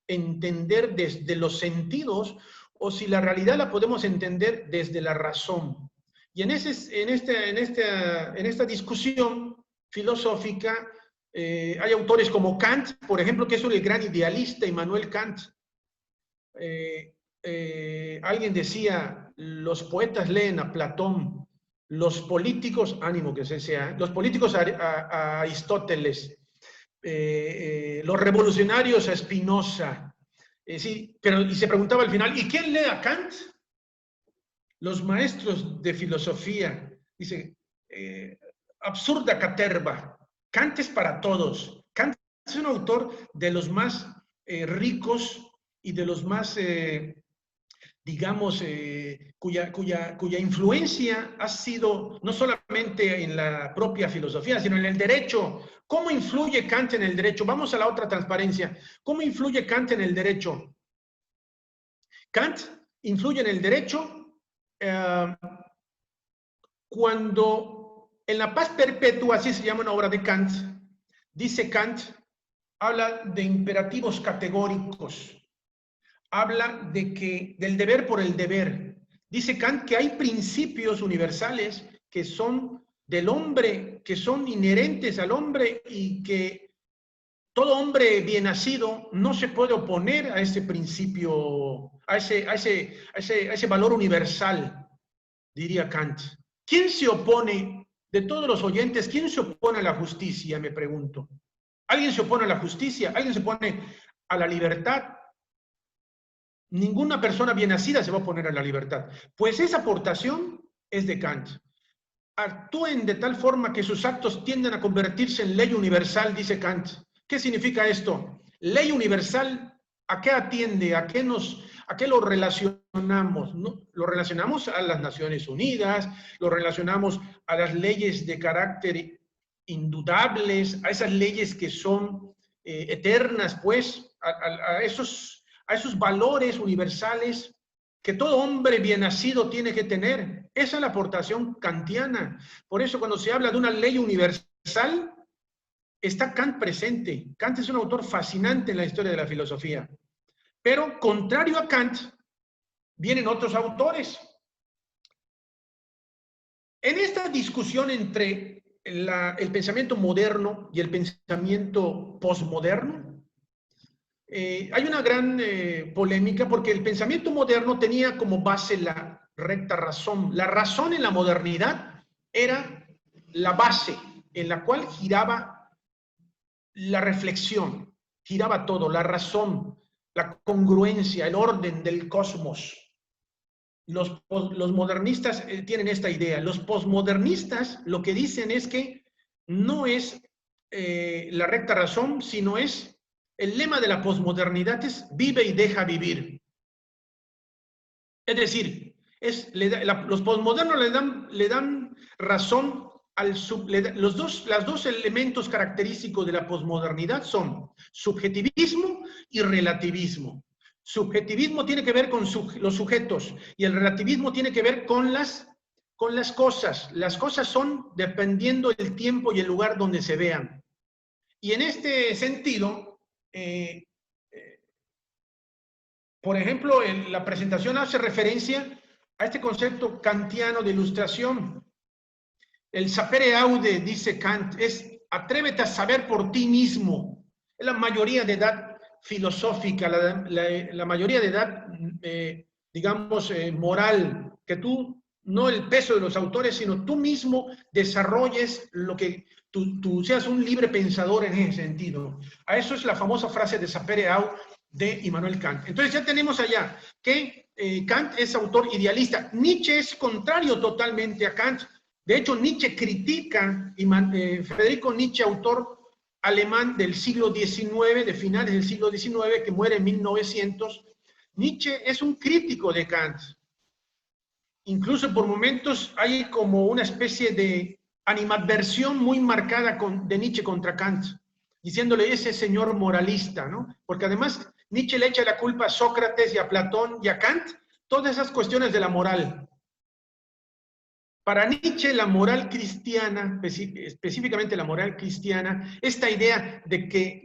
entender desde los sentidos o si la realidad la podemos entender desde la razón. Y en esta discusión filosófica hay autores como Kant, por ejemplo, que es el gran idealista, Immanuel Kant. Alguien decía, los poetas leen a Platón, los políticos, ánimo que se sea, los políticos a Aristóteles, los revolucionarios a Spinoza. Sí, pero y se preguntaba al final, ¿y quién lee a Kant? Los maestros de filosofía. Dice, absurda caterva. Kant es para todos. Kant es un autor de los más ricos y de los más, digamos, cuya influencia ha sido no solamente en la propia filosofía, sino en el derecho. ¿Cómo influye Kant en el derecho? Vamos a la otra transparencia. ¿Cómo influye Kant en el derecho? Kant influye en el derecho cuando en La Paz Perpetua, así se llama una obra de Kant, dice Kant, habla de imperativos categóricos, habla del deber por el deber. Dice Kant que hay principios universales que son del hombre, que son inherentes al hombre y que todo hombre bien nacido no se puede oponer a ese principio, a ese valor universal, diría Kant. ¿Quién se opone, de todos los oyentes, quién se opone a la justicia, me pregunto? ¿Alguien se opone a la justicia? ¿Alguien se opone a la libertad? Ninguna persona bien nacida se va a oponer a la libertad. Pues esa aportación es de Kant. Actúen de tal forma que sus actos tienden a convertirse en ley universal, dice Kant. ¿Qué significa esto? Ley universal, ¿a qué atiende? ¿A qué lo relacionamos? ¿No? Lo relacionamos a las Naciones Unidas, lo relacionamos a las leyes de carácter indudables, a esas leyes que son eternas, pues, a esos valores universales que todo hombre bien nacido tiene que tener. Esa es la aportación kantiana. Por eso cuando se habla de una ley universal, está Kant presente. Kant es un autor fascinante en la historia de la filosofía. Pero contrario a Kant, vienen otros autores. En esta discusión entre el pensamiento moderno y el pensamiento posmoderno, hay una gran polémica porque el pensamiento moderno tenía como base la recta razón. La razón en la modernidad era la base en la cual giraba la reflexión, giraba todo, la razón, la congruencia, el orden del cosmos. Los modernistas tienen esta idea. Los posmodernistas lo que dicen es que no es la recta razón, sino es el lema de la posmodernidad es vive y deja vivir. Es decir, los posmodernos le dan razón los dos elementos característicos de la posmodernidad son subjetivismo y relativismo. Subjetivismo tiene que ver con los sujetos y el relativismo tiene que ver con las cosas. Las cosas son dependiendo del tiempo y el lugar donde se vean. Y en este sentido, por ejemplo, la presentación hace referencia a este concepto kantiano de ilustración. El sapere aude, dice Kant, es atrévete a saber por ti mismo. Es la mayoría de edad filosófica, la mayoría de edad, digamos, moral, que tú, no el peso de los autores, sino tú mismo desarrolles lo que tú seas un libre pensador en ese sentido. A eso es la famosa frase de sapere aude de Immanuel Kant. Entonces ya tenemos allá que Kant es autor idealista. Nietzsche es contrario totalmente a Kant. De hecho, Nietzsche critica, Federico Nietzsche, autor alemán del siglo XIX, de finales del siglo XIX, que muere en 1900, Nietzsche es un crítico de Kant. Incluso por momentos hay como una especie de animadversión muy marcada de Nietzsche contra Kant, diciéndole ese señor moralista, ¿no? Porque además Nietzsche le echa la culpa a Sócrates y a Platón y a Kant, todas esas cuestiones de la moral. Para Nietzsche, la moral cristiana, específicamente la moral cristiana, esta idea de que,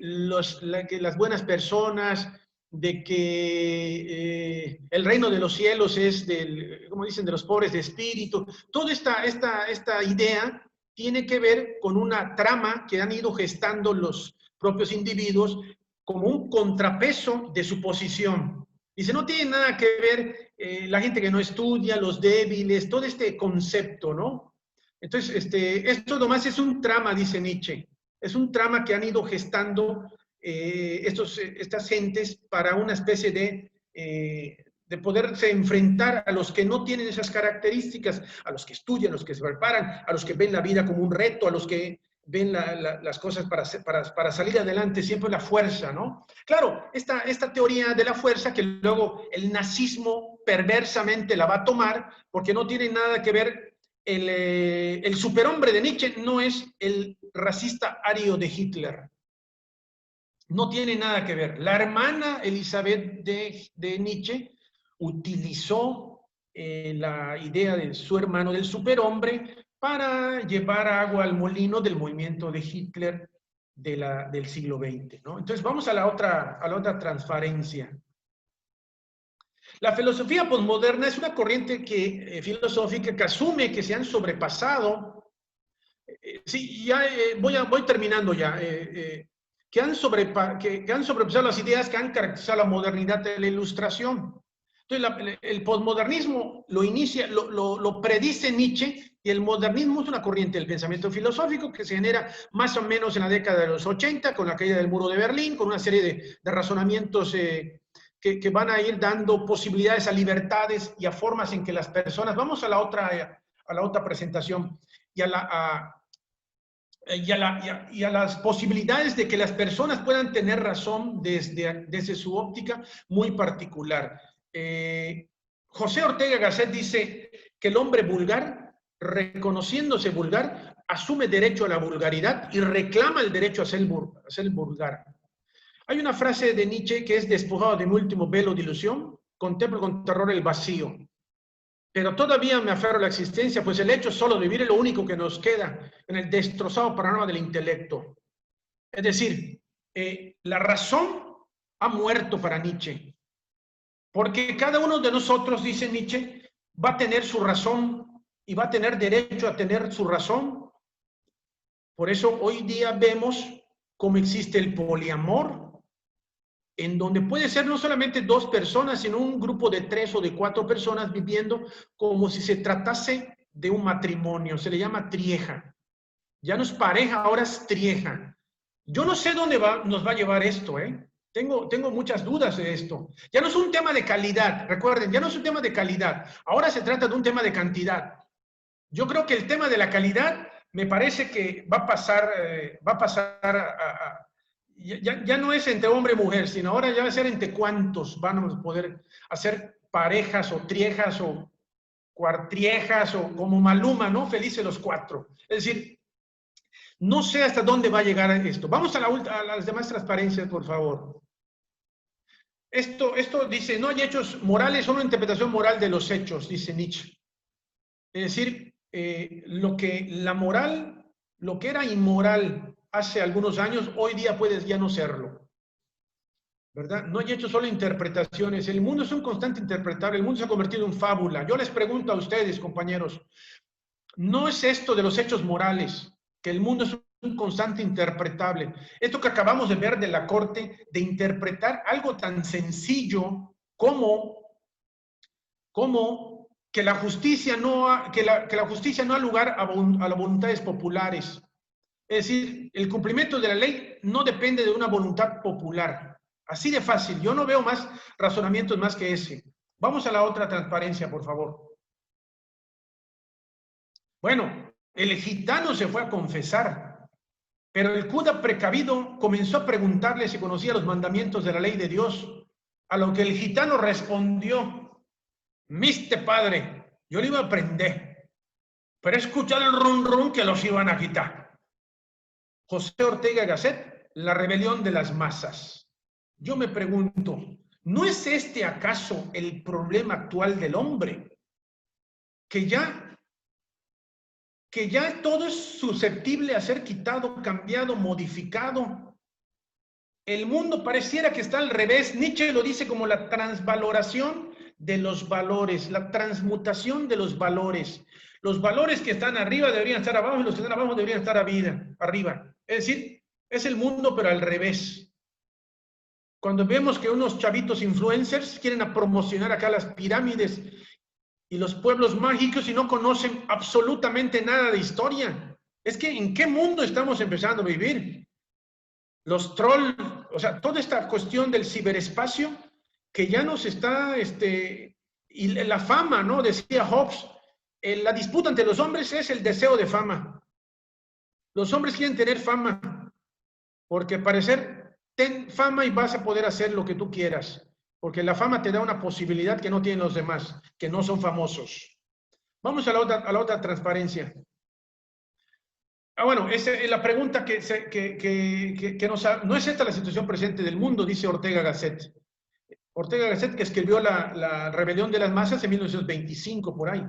que las buenas personas, de que el reino de los cielos es del, como dicen, de los pobres de espíritu, toda esta idea tiene que ver con una trama que han ido gestando los propios individuos como un contrapeso de su posición. Dice, no tiene nada que ver la gente que no estudia, los débiles, todo este concepto, ¿no? Entonces, esto nomás es un trama, dice Nietzsche. Es un trama que han ido gestando estas gentes para una especie de poderse enfrentar a los que no tienen esas características, a los que estudian, a los que se preparan, a los que ven la vida como un reto, a los que ven las cosas para salir adelante, siempre la fuerza, ¿no? Claro, esta teoría de la fuerza que luego el nazismo perversamente la va a tomar, porque no tiene nada que ver, el superhombre de Nietzsche no es el racista ario de Hitler. No tiene nada que ver. La hermana Elizabeth de Nietzsche utilizó la idea de su hermano del superhombre para llevar agua al molino del movimiento de Hitler del siglo XX, ¿no? Entonces vamos a la otra transparencia. La filosofía posmoderna es una corriente filosófica que asume que se han sobrepasado. Sí, ya voy terminando ya. Que han sobrepasado las ideas que han caracterizado la modernidad de la Ilustración. Entonces, el posmodernismo lo predice Nietzsche, y el modernismo es una corriente del pensamiento filosófico que se genera más o menos en la década de los 80, con la caída del muro de Berlín, con una serie de razonamientos que van a ir dando posibilidades a libertades y a formas en que las personas, vamos a la otra presentación, y a las posibilidades de que las personas puedan tener razón desde su óptica muy particular. José Ortega Gasset dice que el hombre vulgar, reconociéndose vulgar, asume derecho a la vulgaridad y reclama el derecho a ser vulgar. Hay una frase de Nietzsche que es: despojado de mi último velo de ilusión, contemplo con terror el vacío. Pero todavía me aferro a la existencia, pues el hecho solo de vivir es lo único que nos queda en el destrozado panorama del intelecto. Es decir, la razón ha muerto para Nietzsche, porque cada uno de nosotros, dice Nietzsche, va a tener su razón y va a tener derecho a tener su razón. Por eso hoy día vemos cómo existe el poliamor, en donde puede ser no solamente 2 personas, sino un grupo de 3 o de 4 personas viviendo como si se tratase de un matrimonio. Se le llama trieja. Ya no es pareja, ahora es trieja. Yo no sé dónde nos va a llevar esto, ¿eh? Tengo muchas dudas de esto. Ya no es un tema de calidad, recuerden, ya no es un tema de calidad. Ahora se trata de un tema de cantidad. Yo creo que el tema de la calidad me parece que va a pasar ya no es entre hombre y mujer, sino ahora ya va a ser entre cuántos van a poder hacer parejas o triejas o cuartriejas o como Maluma, ¿no? Felices los 4. Es decir, no sé hasta dónde va a llegar esto. Vamos a las demás transparencias, por favor. Esto dice, no hay hechos morales, solo interpretación moral de los hechos, dice Nietzsche. Es decir, lo que era inmoral hace algunos años, hoy día puede ya no serlo, ¿verdad? No hay hechos, solo interpretaciones. El mundo es un constante interpretar, el mundo se ha convertido en fábula. Yo les pregunto a ustedes, compañeros, ¿no es esto de los hechos morales, que el mundo es un constante interpretable? Esto que acabamos de ver de la Corte, de interpretar algo tan sencillo como que la justicia no ha lugar a las voluntades populares. Es decir, el cumplimiento de la ley no depende de una voluntad popular. Así de fácil. Yo no veo más razonamientos más que ese. Vamos a la otra transparencia, por favor. Bueno, el gitano se fue a confesar, pero el cura precavido comenzó a preguntarle si conocía los mandamientos de la ley de Dios, a lo que el gitano respondió: "Miste padre, yo le iba a aprender, pero he escuchado el rum rum que los iban a quitar". José Ortega Gasset, La rebelión de las masas. Yo me pregunto, ¿no es este acaso el problema actual del hombre? Que ya que ya todo es susceptible a ser quitado, cambiado, modificado. El mundo pareciera que está al revés. Nietzsche lo dice como la transvaloración de los valores, la transmutación de los valores. Los valores que están arriba deberían estar abajo y los que están abajo deberían estar arriba. Es decir, es el mundo pero al revés. Cuando vemos que unos chavitos influencers quieren promocionar acá las pirámides y los pueblos mágicos y no conocen absolutamente nada de historia. Es que ¿en qué mundo estamos empezando a vivir? Los trolls, o sea, toda esta cuestión del ciberespacio que ya nos está, y la fama, ¿no? Decía Hobbes, la disputa entre los hombres es el deseo de fama. Los hombres quieren tener fama, porque al parecer, ten fama y vas a poder hacer lo que tú quieras, porque la fama te da una posibilidad que no tienen los demás, que no son famosos. Vamos a la otra transparencia. Bueno, esa es la pregunta no es esta la situación presente del mundo, dice Ortega Gasset. Ortega Gasset, que escribió la Rebelión de las Masas en 1925, por ahí.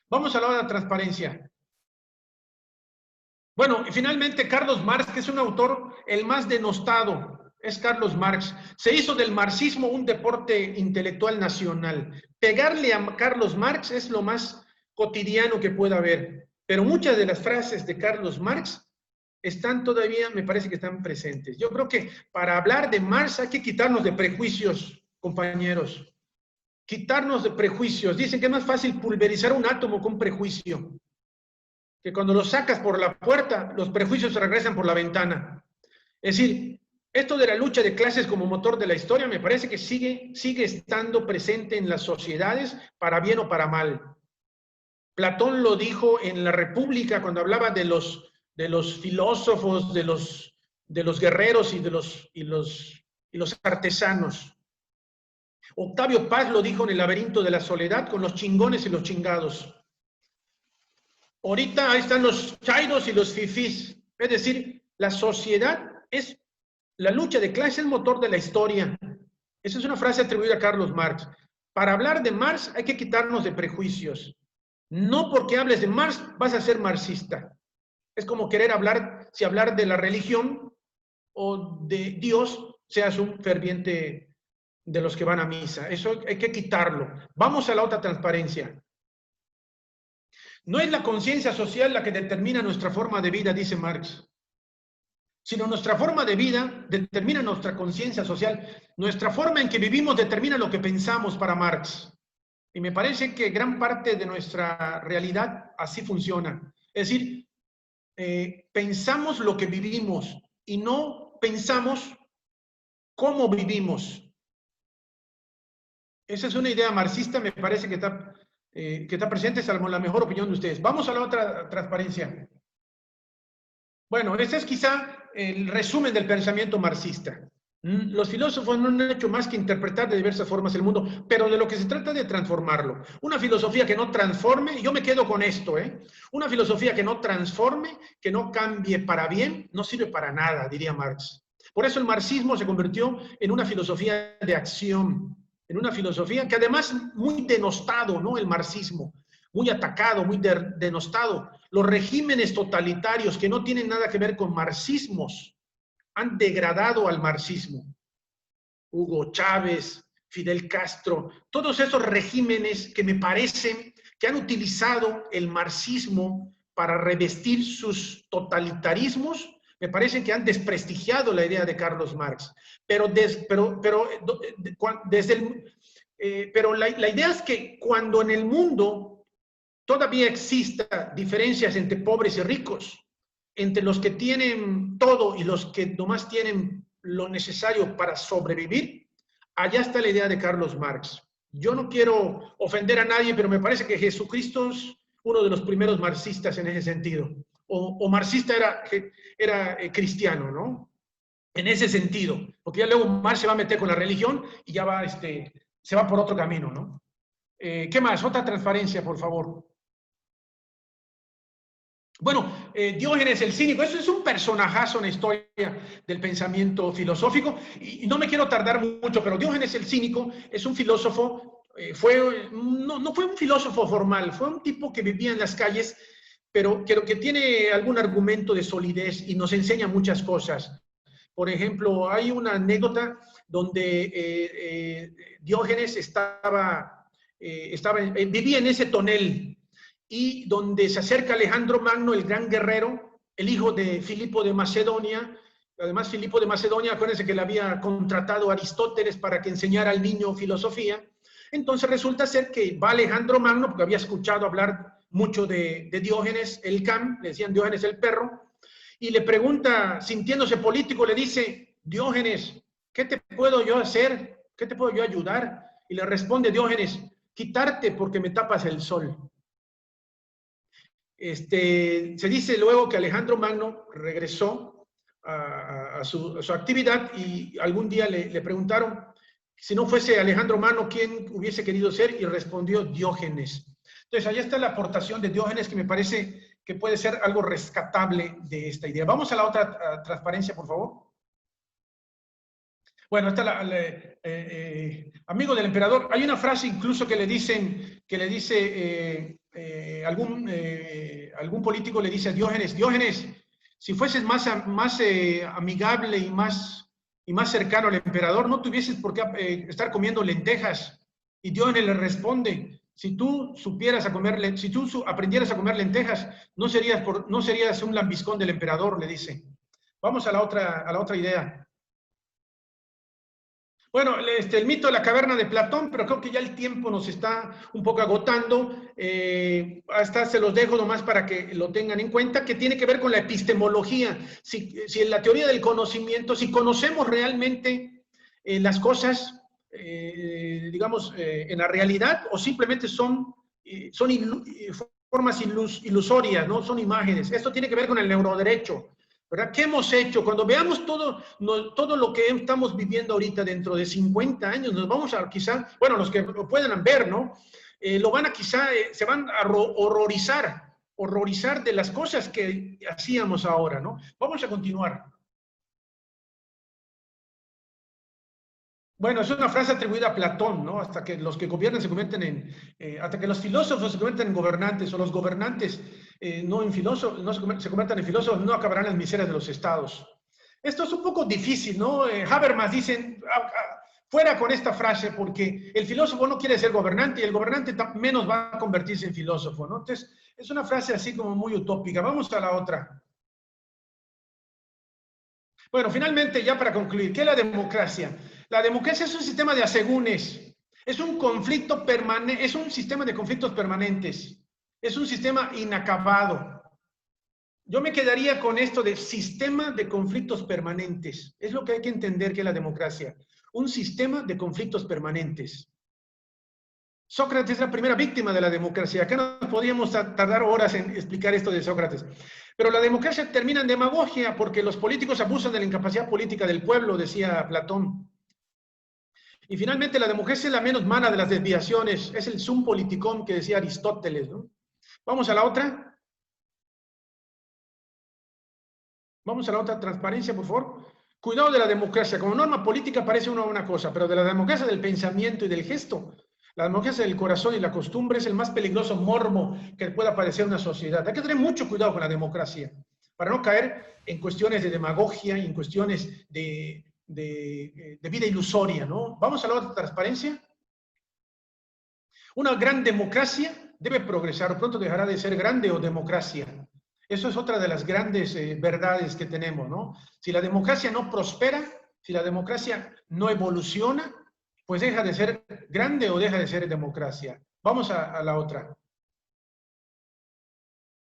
Vamos a la otra transparencia. Bueno, y finalmente Carlos Marx, que es un autor el más denostado, es Carlos Marx. Se hizo del marxismo un deporte intelectual nacional. Pegarle a Carlos Marx es lo más cotidiano que pueda haber. Pero muchas de las frases de Carlos Marx están todavía, me parece que están presentes. Yo creo que para hablar de Marx hay que quitarnos de prejuicios, compañeros. Quitarnos de prejuicios. Dicen que es más fácil pulverizar un átomo con prejuicio. Que cuando lo sacas por la puerta, los prejuicios se regresan por la ventana. Es decir, esto de la lucha de clases como motor de la historia me parece que sigue estando presente en las sociedades, para bien o para mal. Platón lo dijo en la República cuando hablaba de los filósofos, de los guerreros y de los artesanos. Octavio Paz lo dijo en El laberinto de la soledad, con los chingones y los chingados. Ahorita ahí están los chairos y los fifís. Es decir, la sociedad es la lucha de clases, el motor de la historia. Esa es una frase atribuida a Carlos Marx. Para hablar de Marx hay que quitarnos de prejuicios. No porque hables de Marx vas a ser marxista. Es como querer si hablar de la religión o de Dios, seas un ferviente de los que van a misa. Eso hay que quitarlo. Vamos a la otra transparencia. No es la conciencia social la que determina nuestra forma de vida, dice Marx, sino nuestra forma de vida determina nuestra conciencia social. Nuestra forma en que vivimos determina lo que pensamos para Marx. Y me parece que gran parte de nuestra realidad así funciona. Es decir, pensamos lo que vivimos y no pensamos cómo vivimos. Esa es una idea marxista, me parece que está presente, salvo la mejor opinión de ustedes. Vamos a la otra transparencia. Bueno, ese es quizá el resumen del pensamiento marxista. Los filósofos no han hecho más que interpretar de diversas formas el mundo, pero de lo que se trata es de transformarlo. Una filosofía que no transforme, y yo me quedo con esto, una filosofía que no transforme, que no cambie para bien, no sirve para nada, diría Marx. Por eso el marxismo se convirtió en una filosofía de acción, en una filosofía que además muy denostado, ¿no? El marxismo, muy atacado, muy denostado. Los regímenes totalitarios que no tienen nada que ver con marxismos han degradado al marxismo. Hugo Chávez, Fidel Castro, todos esos regímenes que me parecen que han utilizado el marxismo para revestir sus totalitarismos, me parece que han desprestigiado la idea de Carlos Marx. Pero la idea es que cuando en el mundo todavía exista diferencias entre pobres y ricos, entre los que tienen todo y los que nomás tienen lo necesario para sobrevivir, allá está la idea de Carlos Marx. Yo no quiero ofender a nadie, pero me parece que Jesucristo es uno de los primeros marxistas en ese sentido. O marxista era cristiano, ¿no? En ese sentido. Porque ya luego Marx se va a meter con la religión y ya se va por otro camino, ¿no? ¿Qué más? Otra transparencia, por favor. Bueno, Diógenes el Cínico, eso es un personajazo en la historia del pensamiento filosófico, y no me quiero tardar mucho, pero Diógenes el Cínico es un filósofo, no fue un filósofo formal, fue un tipo que vivía en las calles, pero creo que tiene algún argumento de solidez y nos enseña muchas cosas. Por ejemplo, hay una anécdota donde Diógenes vivía en ese tonel y donde se acerca Alejandro Magno, el gran guerrero, el hijo de Filipo de Macedonia. Además, Filipo de Macedonia, acuérdense que le había contratado a Aristóteles para que enseñara al niño filosofía. Entonces resulta ser que va Alejandro Magno, porque había escuchado hablar mucho de Diógenes el can, le decían Diógenes el perro, y le pregunta, sintiéndose político, le dice, Diógenes, ¿qué te puedo yo hacer? ¿Qué te puedo yo ayudar? Y le responde Diógenes, quitarte porque me tapas el sol. Se dice luego que Alejandro Magno regresó a su actividad y algún día le preguntaron si no fuese Alejandro Magno, ¿quién hubiese querido ser? Y respondió Diógenes. Entonces, ahí está la aportación de Diógenes que me parece que puede ser algo rescatable de esta idea. Vamos a la otra transparencia, por favor. Bueno, está amigo del emperador. Hay una frase incluso que le dice algún político le dice a Diógenes, Diógenes, si fueses más amigable y más cercano al emperador, no tuvieses por qué estar comiendo lentejas. Y Diógenes le responde, si tú aprendieras a comer lentejas, no serías un lambiscón del emperador, le dice. Vamos a la otra idea. Bueno, el mito de la caverna de Platón, pero creo que ya el tiempo nos está un poco agotando. Hasta se los dejo nomás para que lo tengan en cuenta, que tiene que ver con la epistemología. Si en la teoría del conocimiento, si conocemos realmente las cosas, digamos, en la realidad, o simplemente son formas ilusorias, ¿no? Son imágenes. Esto tiene que ver con el neuroderecho. ¿Verdad? ¿Qué hemos hecho? Cuando veamos todo lo que estamos viviendo ahorita dentro de 50 años, nos vamos a quizá, bueno, los que lo puedan ver, ¿no? Lo van a quizá, se van a horrorizar de las cosas que hacíamos ahora, ¿no? Vamos a continuar. Bueno, es una frase atribuida a Platón, ¿no? Hasta que los que gobiernan se convierten hasta que los filósofos se convierten en gobernantes, o los gobernantes no se conviertan en filósofos, no acabarán las miserias de los estados. Esto es un poco difícil, ¿no? Habermas dicen, fuera con esta frase, porque el filósofo no quiere ser gobernante y el gobernante menos va a convertirse en filósofo, ¿no? Entonces, es una frase así como muy utópica. Vamos a la otra. Bueno, finalmente, ya para concluir, ¿qué es la democracia? La democracia es un sistema de asegúnes, es un conflicto permanente, es un sistema de conflictos permanentes, es un sistema inacabado. Yo me quedaría con esto de sistema de conflictos permanentes. Es lo que hay que entender que es la democracia. Un sistema de conflictos permanentes. Sócrates es la primera víctima de la democracia. Acá nos podríamos tardar horas en explicar esto de Sócrates. Pero la democracia termina en demagogia porque los políticos abusan de la incapacidad política del pueblo, decía Platón. Y finalmente la democracia es la menos mala de las desviaciones. Es el sum politicum que decía Aristóteles, ¿no? Vamos a la otra. Vamos a la otra transparencia, por favor. Cuidado de la democracia. Como norma política parece una cosa, pero de la democracia del pensamiento y del gesto, la democracia del corazón y la costumbre es el más peligroso morbo que pueda padecer una sociedad. Hay que tener mucho cuidado con la democracia para no caer en cuestiones de demagogia y en cuestiones de vida ilusoria, ¿no? Vamos a la otra transparencia. Una gran democracia debe progresar, o pronto dejará de ser grande o democracia. Eso es otra de las grandes verdades que tenemos, ¿no? Si la democracia no prospera, si la democracia no evoluciona, pues deja de ser grande o deja de ser democracia. Vamos a la otra.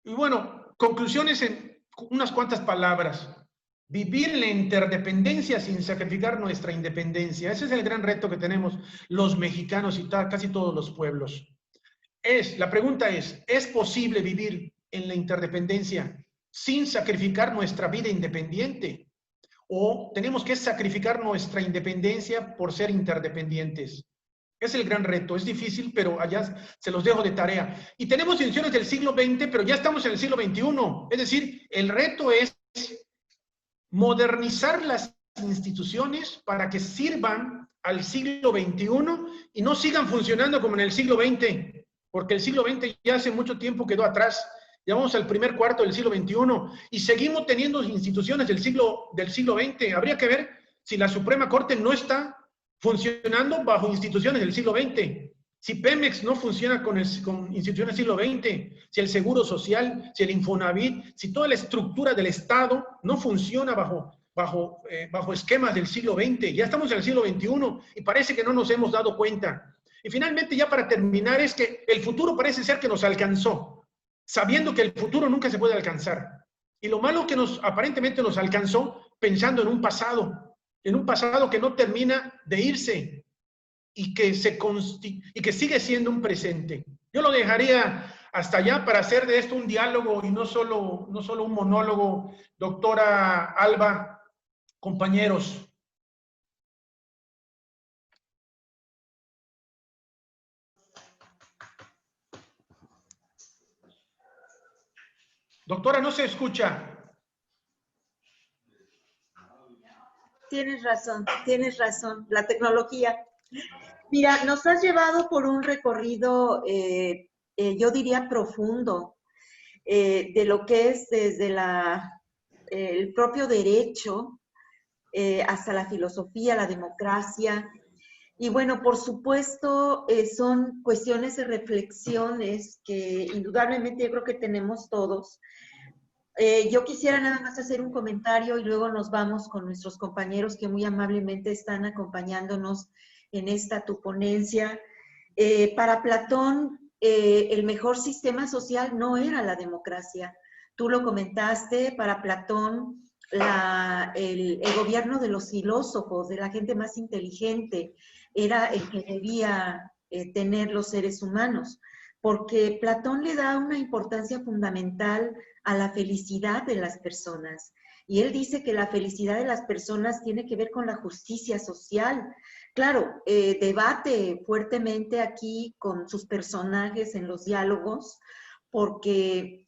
Y bueno, conclusiones en unas cuantas palabras. Vivir la interdependencia sin sacrificar nuestra independencia. Ese es el gran reto que tenemos los mexicanos y casi todos los pueblos. La pregunta ¿es posible vivir en la interdependencia sin sacrificar nuestra vida independiente? ¿O tenemos que sacrificar nuestra independencia por ser interdependientes? Es el gran reto, es difícil, pero allá se los dejo de tarea. Y tenemos instituciones del siglo XX, pero ya estamos en el siglo XXI. Es decir, el reto es modernizar las instituciones para que sirvan al siglo XXI y no sigan funcionando como en el siglo XX, porque el siglo XX ya hace mucho tiempo quedó atrás. Ya vamos al primer cuarto del siglo XXI y seguimos teniendo instituciones del siglo XX. Habría que ver si la Suprema Corte no está funcionando bajo instituciones del siglo XX. Si Pemex no funciona con instituciones del siglo XX, si el Seguro Social, si el Infonavit, si toda la estructura del Estado no funciona bajo esquemas del siglo XX. Ya estamos en el siglo XXI y parece que no nos hemos dado cuenta. Y finalmente, ya para terminar, es que el futuro parece ser que nos alcanzó, sabiendo que el futuro nunca se puede alcanzar. Y lo malo que aparentemente nos alcanzó pensando en un pasado que no termina de irse y que sigue siendo un presente. Yo lo dejaría hasta allá para hacer de esto un diálogo y no solo un monólogo, doctora Alba, compañeros. Doctora, no se escucha. Tienes razón, la tecnología. Mira, nos has llevado por un recorrido, yo diría profundo, de lo que es desde el propio derecho hasta la filosofía, la democracia. Y bueno, por supuesto, son cuestiones de reflexiones que indudablemente yo creo que tenemos todos. Yo quisiera nada más hacer un comentario y luego nos vamos con nuestros compañeros que muy amablemente están acompañándonos en esta tu ponencia. Para Platón, el mejor sistema social no era la democracia. Tú lo comentaste, para Platón, el gobierno de los filósofos, de la gente más inteligente, era el que debía tener los seres humanos, porque Platón le da una importancia fundamental a la felicidad de las personas. Y él dice que la felicidad de las personas tiene que ver con la justicia social. Claro, debate fuertemente aquí con sus personajes en los diálogos, porque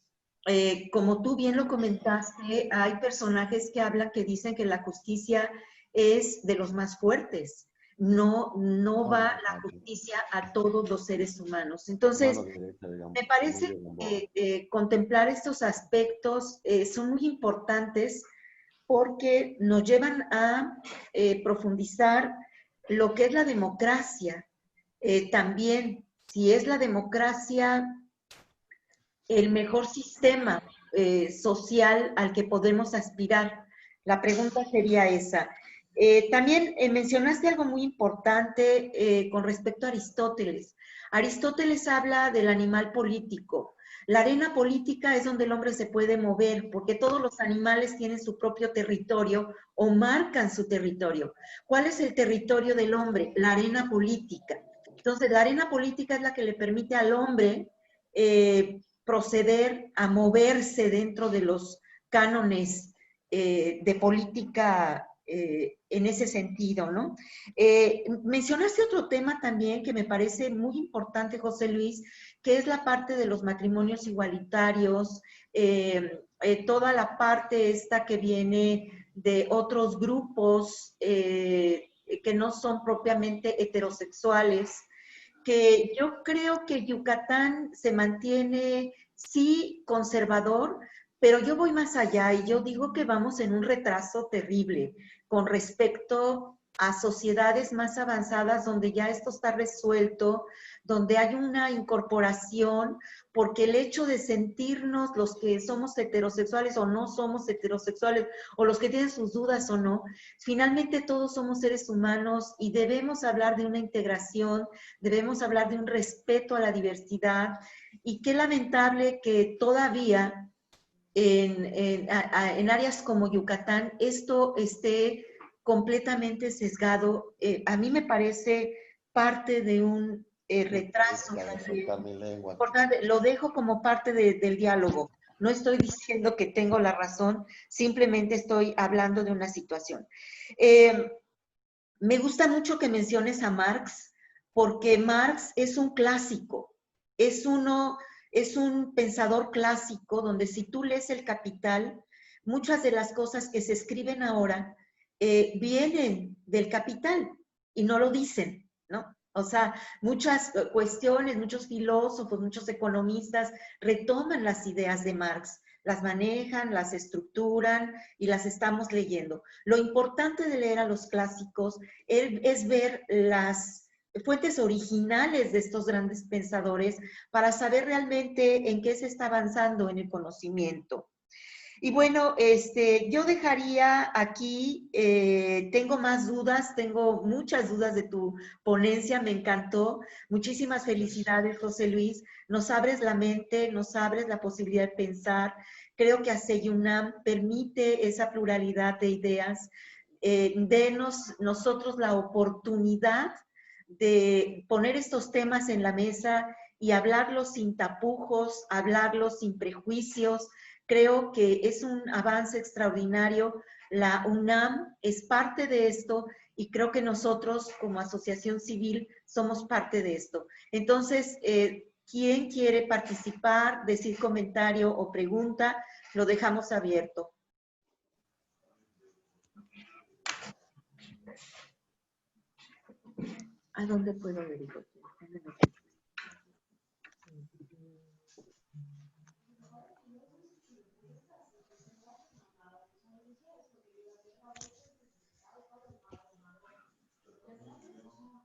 como tú bien lo comentaste, hay personajes que hablan, que dicen que la justicia es de los más fuertes. No va la justicia a todos los seres humanos. Entonces, me parece que contemplar estos aspectos son muy importantes porque nos llevan a profundizar lo que es la democracia. También, si es la democracia el mejor sistema social al que podemos aspirar. La pregunta sería esa. También mencionaste algo muy importante con respecto a Aristóteles. Aristóteles habla del animal político. La arena política es donde el hombre se puede mover, porque todos los animales tienen su propio territorio o marcan su territorio. ¿Cuál es el territorio del hombre? La arena política. Entonces, la arena política es la que le permite al hombre proceder a moverse dentro de los cánones de política en ese sentido, ¿no? Mencionaste otro tema también que me parece muy importante, José Luis, que es la parte de los matrimonios igualitarios, toda la parte esta que viene de otros grupos que no son propiamente heterosexuales, que yo creo que Yucatán se mantiene, sí, conservador, pero yo voy más allá y yo digo que vamos en un retraso terrible con respecto a sociedades más avanzadas donde ya esto está resuelto, donde hay una incorporación, porque el hecho de sentirnos los que somos heterosexuales o no somos heterosexuales, o los que tienen sus dudas o no, finalmente todos somos seres humanos y debemos hablar de una integración, debemos hablar de un respeto a la diversidad, y qué lamentable que todavía en áreas como Yucatán esto esté completamente sesgado. A mí me parece parte de un retraso. Lo dejo como parte del diálogo. No estoy diciendo que tengo la razón, simplemente estoy hablando de una situación. Me gusta mucho que menciones a Marx, porque Marx es un clásico, es un pensador clásico donde si tú lees El Capital, muchas de las cosas que se escriben ahora vienen del Capital y no lo dicen, ¿no? O sea, muchas cuestiones, muchos filósofos, muchos economistas retoman las ideas de Marx, las manejan, las estructuran y las estamos leyendo. Lo importante de leer a los clásicos es ver las fuentes originales de estos grandes pensadores para saber realmente en qué se está avanzando en el conocimiento. Y bueno, yo dejaría aquí, tengo más dudas, tengo muchas dudas de tu ponencia, me encantó. Muchísimas felicidades, José Luis. Nos abres la mente, nos abres la posibilidad de pensar. Creo que ASEIUNAM permite esa pluralidad de ideas. Denos nosotros la oportunidad de poner estos temas en la mesa y hablarlos sin tapujos, hablarlos sin prejuicios. Creo que es un avance extraordinario. La UNAM es parte de esto y creo que nosotros como asociación civil somos parte de esto. Entonces, ¿quién quiere participar, decir comentario o pregunta? Lo dejamos abierto. ¿A dónde puedo averiguar?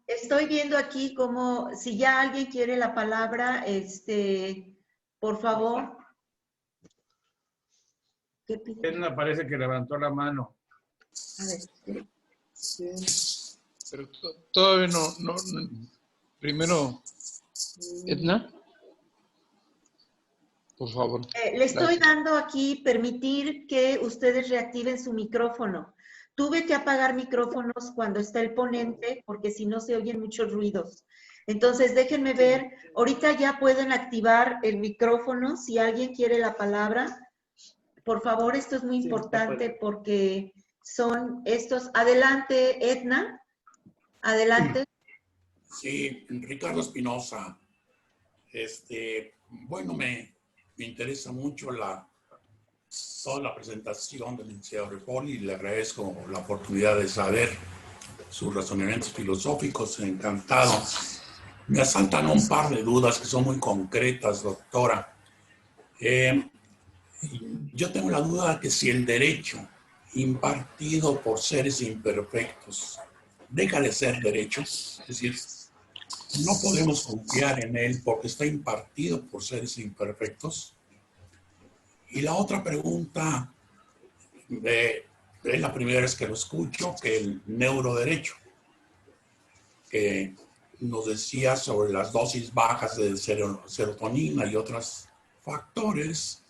Estoy viendo aquí como, si ya alguien quiere la palabra, por favor. ¿Qué pide? Edna parece que levantó la mano. A ver. Pero todavía no. Primero, Edna, por favor. Le estoy dando aquí permitir que ustedes reactiven su micrófono. Tuve que apagar micrófonos cuando está el ponente porque si no se oyen muchos ruidos. Entonces déjenme ver, ahorita ya pueden activar el micrófono si alguien quiere la palabra. Por favor, esto es muy importante porque son estos. Adelante, Edna. Adelante. Sí, Ricardo Espinosa. Bueno, me interesa mucho toda la presentación del licenciado Ripoll y le agradezco la oportunidad de saber sus razonamientos filosóficos. Encantado. Me asaltan un par de dudas que son muy concretas, doctora. Yo tengo la duda de que si el derecho impartido por seres imperfectos deja de ser derecho, es decir, no podemos confiar en él porque está impartido por seres imperfectos. Y la otra pregunta, es la primera vez que lo escucho, que el neuroderecho, que nos decía sobre las dosis bajas de serotonina y otros factores.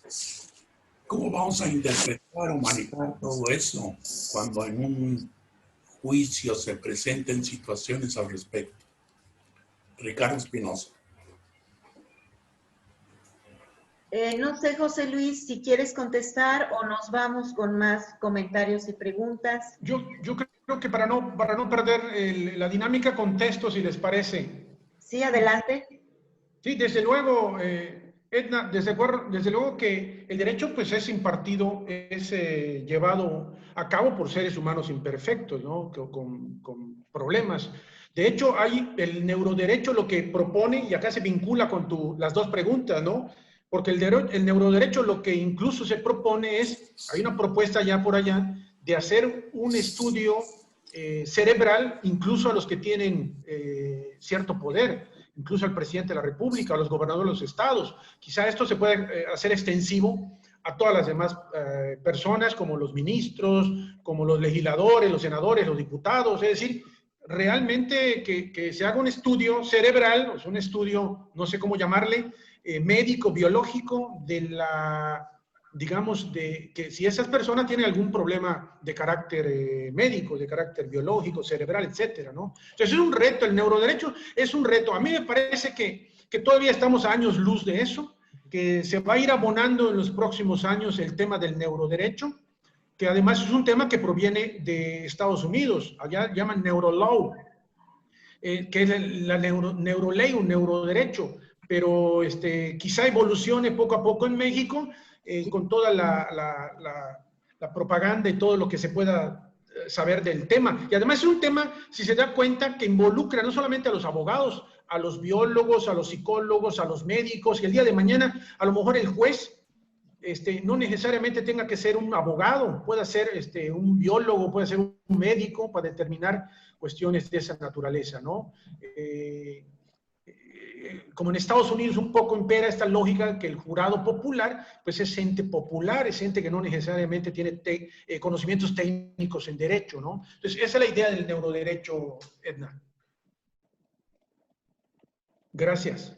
¿Cómo vamos a interpretar o manejar todo eso cuando en un juicio se presenten situaciones al respecto? Ricardo Espinosa. No sé, José Luis, si quieres contestar o nos vamos con más comentarios y preguntas. Yo creo que para no perder la dinámica, contesto si les parece. Sí, adelante. Sí, desde luego, Edna, desde luego que el derecho pues es impartido, es llevado a cabo por seres humanos imperfectos, ¿no? Con problemas. De hecho, el neuroderecho lo que propone, y acá se vincula con las dos preguntas, ¿no? Porque el neuroderecho lo que incluso se propone hay una propuesta ya por allá de hacer un estudio cerebral incluso a los que tienen cierto poder, incluso al presidente de la República, a los gobernadores de los estados. Quizá esto se puede hacer extensivo a todas las demás personas, como los ministros, como los legisladores, los senadores, los diputados, es decir, realmente que se haga un estudio cerebral, o sea, un estudio, no sé cómo llamarle, médico, biológico, digamos, de que si esas personas tienen algún problema de carácter médico, de carácter biológico, cerebral, etcétera, ¿no? Entonces es un reto, el neuroderecho es un reto. A mí me parece que todavía estamos a años luz de eso, que se va a ir abonando en los próximos años el tema del neuroderecho, que además es un tema que proviene de Estados Unidos, allá llaman neurolaw, que es la neuroley, un neuroderecho, pero quizá evolucione poco a poco en México con toda la propaganda y todo lo que se pueda saber del tema. Y además es un tema, si se da cuenta, que involucra no solamente a los abogados, a los biólogos, a los psicólogos, a los médicos, y el día de mañana a lo mejor el juez no necesariamente tenga que ser un abogado, puede ser un biólogo, puede ser un médico para determinar cuestiones de esa naturaleza, ¿no? Como en Estados Unidos un poco impera esta lógica que el jurado popular, pues es gente popular, es gente que no necesariamente tiene conocimientos técnicos en derecho, ¿no? Entonces, esa es la idea del neuroderecho, Edna. Gracias.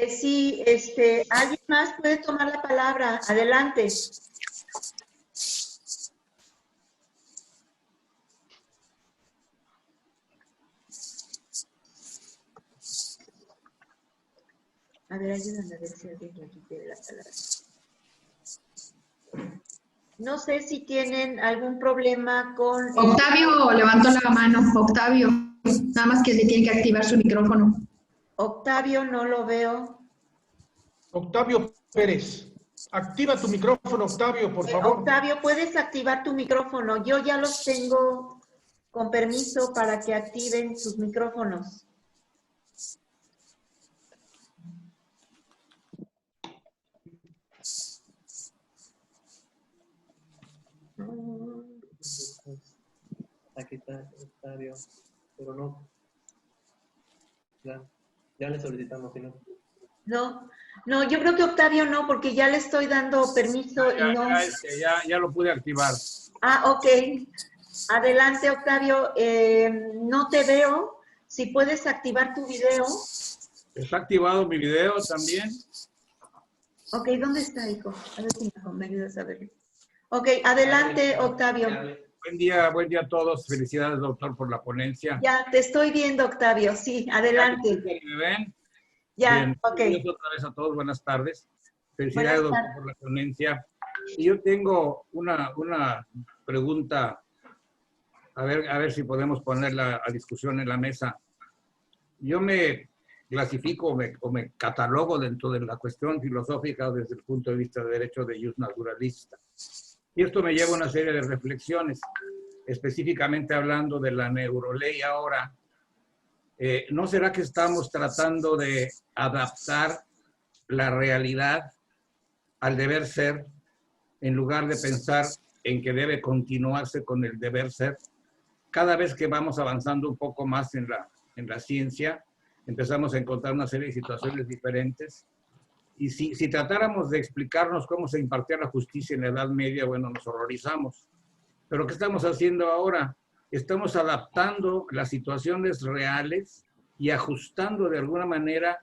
Sí, ¿alguien más puede tomar la palabra? Adelante. A ver, ayúdame a ver si alguien repite la palabra. No sé si tienen algún problema con... Octavio levantó la mano. Octavio, nada más que le tiene que activar su micrófono. Octavio, no lo veo. Octavio Pérez, activa tu micrófono, Octavio, por favor. Octavio, puedes activar tu micrófono. Yo ya los tengo con permiso para que activen sus micrófonos. Aquí está Octavio, pero no. Ya le solicitamos, si no. No, yo creo que Octavio no, porque ya le estoy dando permiso y no. Ya lo pude activar. Ah, ok. Adelante, Octavio. No te veo. Si puedes activar tu video. ¿Está activado mi video también? Ok, ¿dónde está, hijo? A ver si me ayudas a verlo. Ok, adelante, Octavio. Buen día a todos. Felicidades, doctor, por la ponencia. Ya, te estoy viendo, Octavio. Sí, adelante. ¿Me ven? Ya, Bien. ok. Otra vez a todos, buenas tardes. Felicidades, Buenas doctor, por la ponencia. Y yo tengo una pregunta, a ver si podemos ponerla a discusión en la mesa. Yo me clasifico o me catalogo dentro de la cuestión filosófica desde el punto de vista de derecho de jus naturalista. Y esto me lleva a una serie de reflexiones, específicamente hablando de la neuroley ahora. ¿No será que estamos tratando de adaptar la realidad al deber ser, en lugar de pensar en que debe continuarse con el deber ser? Cada vez que vamos avanzando un poco más en la ciencia, empezamos a encontrar una serie de situaciones diferentes. Y si tratáramos de explicarnos cómo se impartía la justicia en la Edad Media, bueno, nos horrorizamos. Pero ¿qué estamos haciendo ahora? Estamos adaptando las situaciones reales y ajustando de alguna manera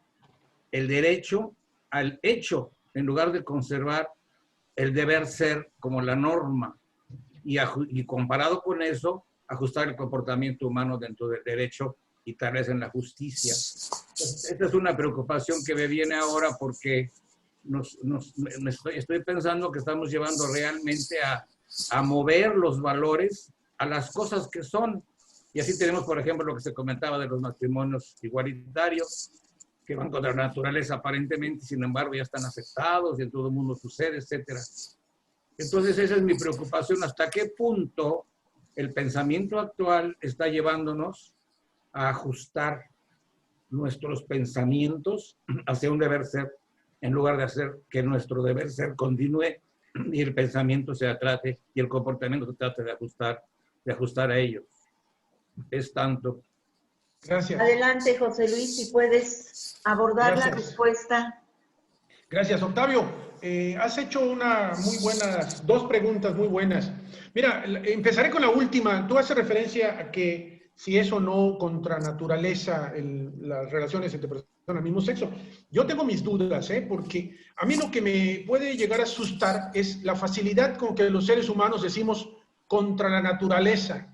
el derecho al hecho, en lugar de conservar el deber ser como la norma. Y comparado con eso, ajustar el comportamiento humano dentro del derecho y tal vez en la justicia. Esta es una preocupación que me viene ahora porque estoy pensando que estamos llevando realmente a mover los valores a las cosas que son. Y así tenemos, por ejemplo, lo que se comentaba de los matrimonios igualitarios, que van contra la naturaleza aparentemente, sin embargo ya están aceptados y en todo el mundo sucede, etc. Entonces esa es mi preocupación, hasta qué punto el pensamiento actual está llevándonos a ajustar nuestros pensamientos hacia un deber ser, en lugar de hacer que nuestro deber ser continúe y el pensamiento se trate y el comportamiento se trate de ajustar a ellos. Es tanto. Gracias. Adelante, José Luis, si puedes abordar la respuesta. Gracias, Octavio. Has hecho dos preguntas muy buenas. Mira, empezaré con la última. Tú haces referencia a que si es o no contra naturaleza las relaciones entre personas del mismo sexo. Yo tengo mis dudas, porque a mí lo que me puede llegar a asustar es la facilidad con que los seres humanos decimos contra la naturaleza.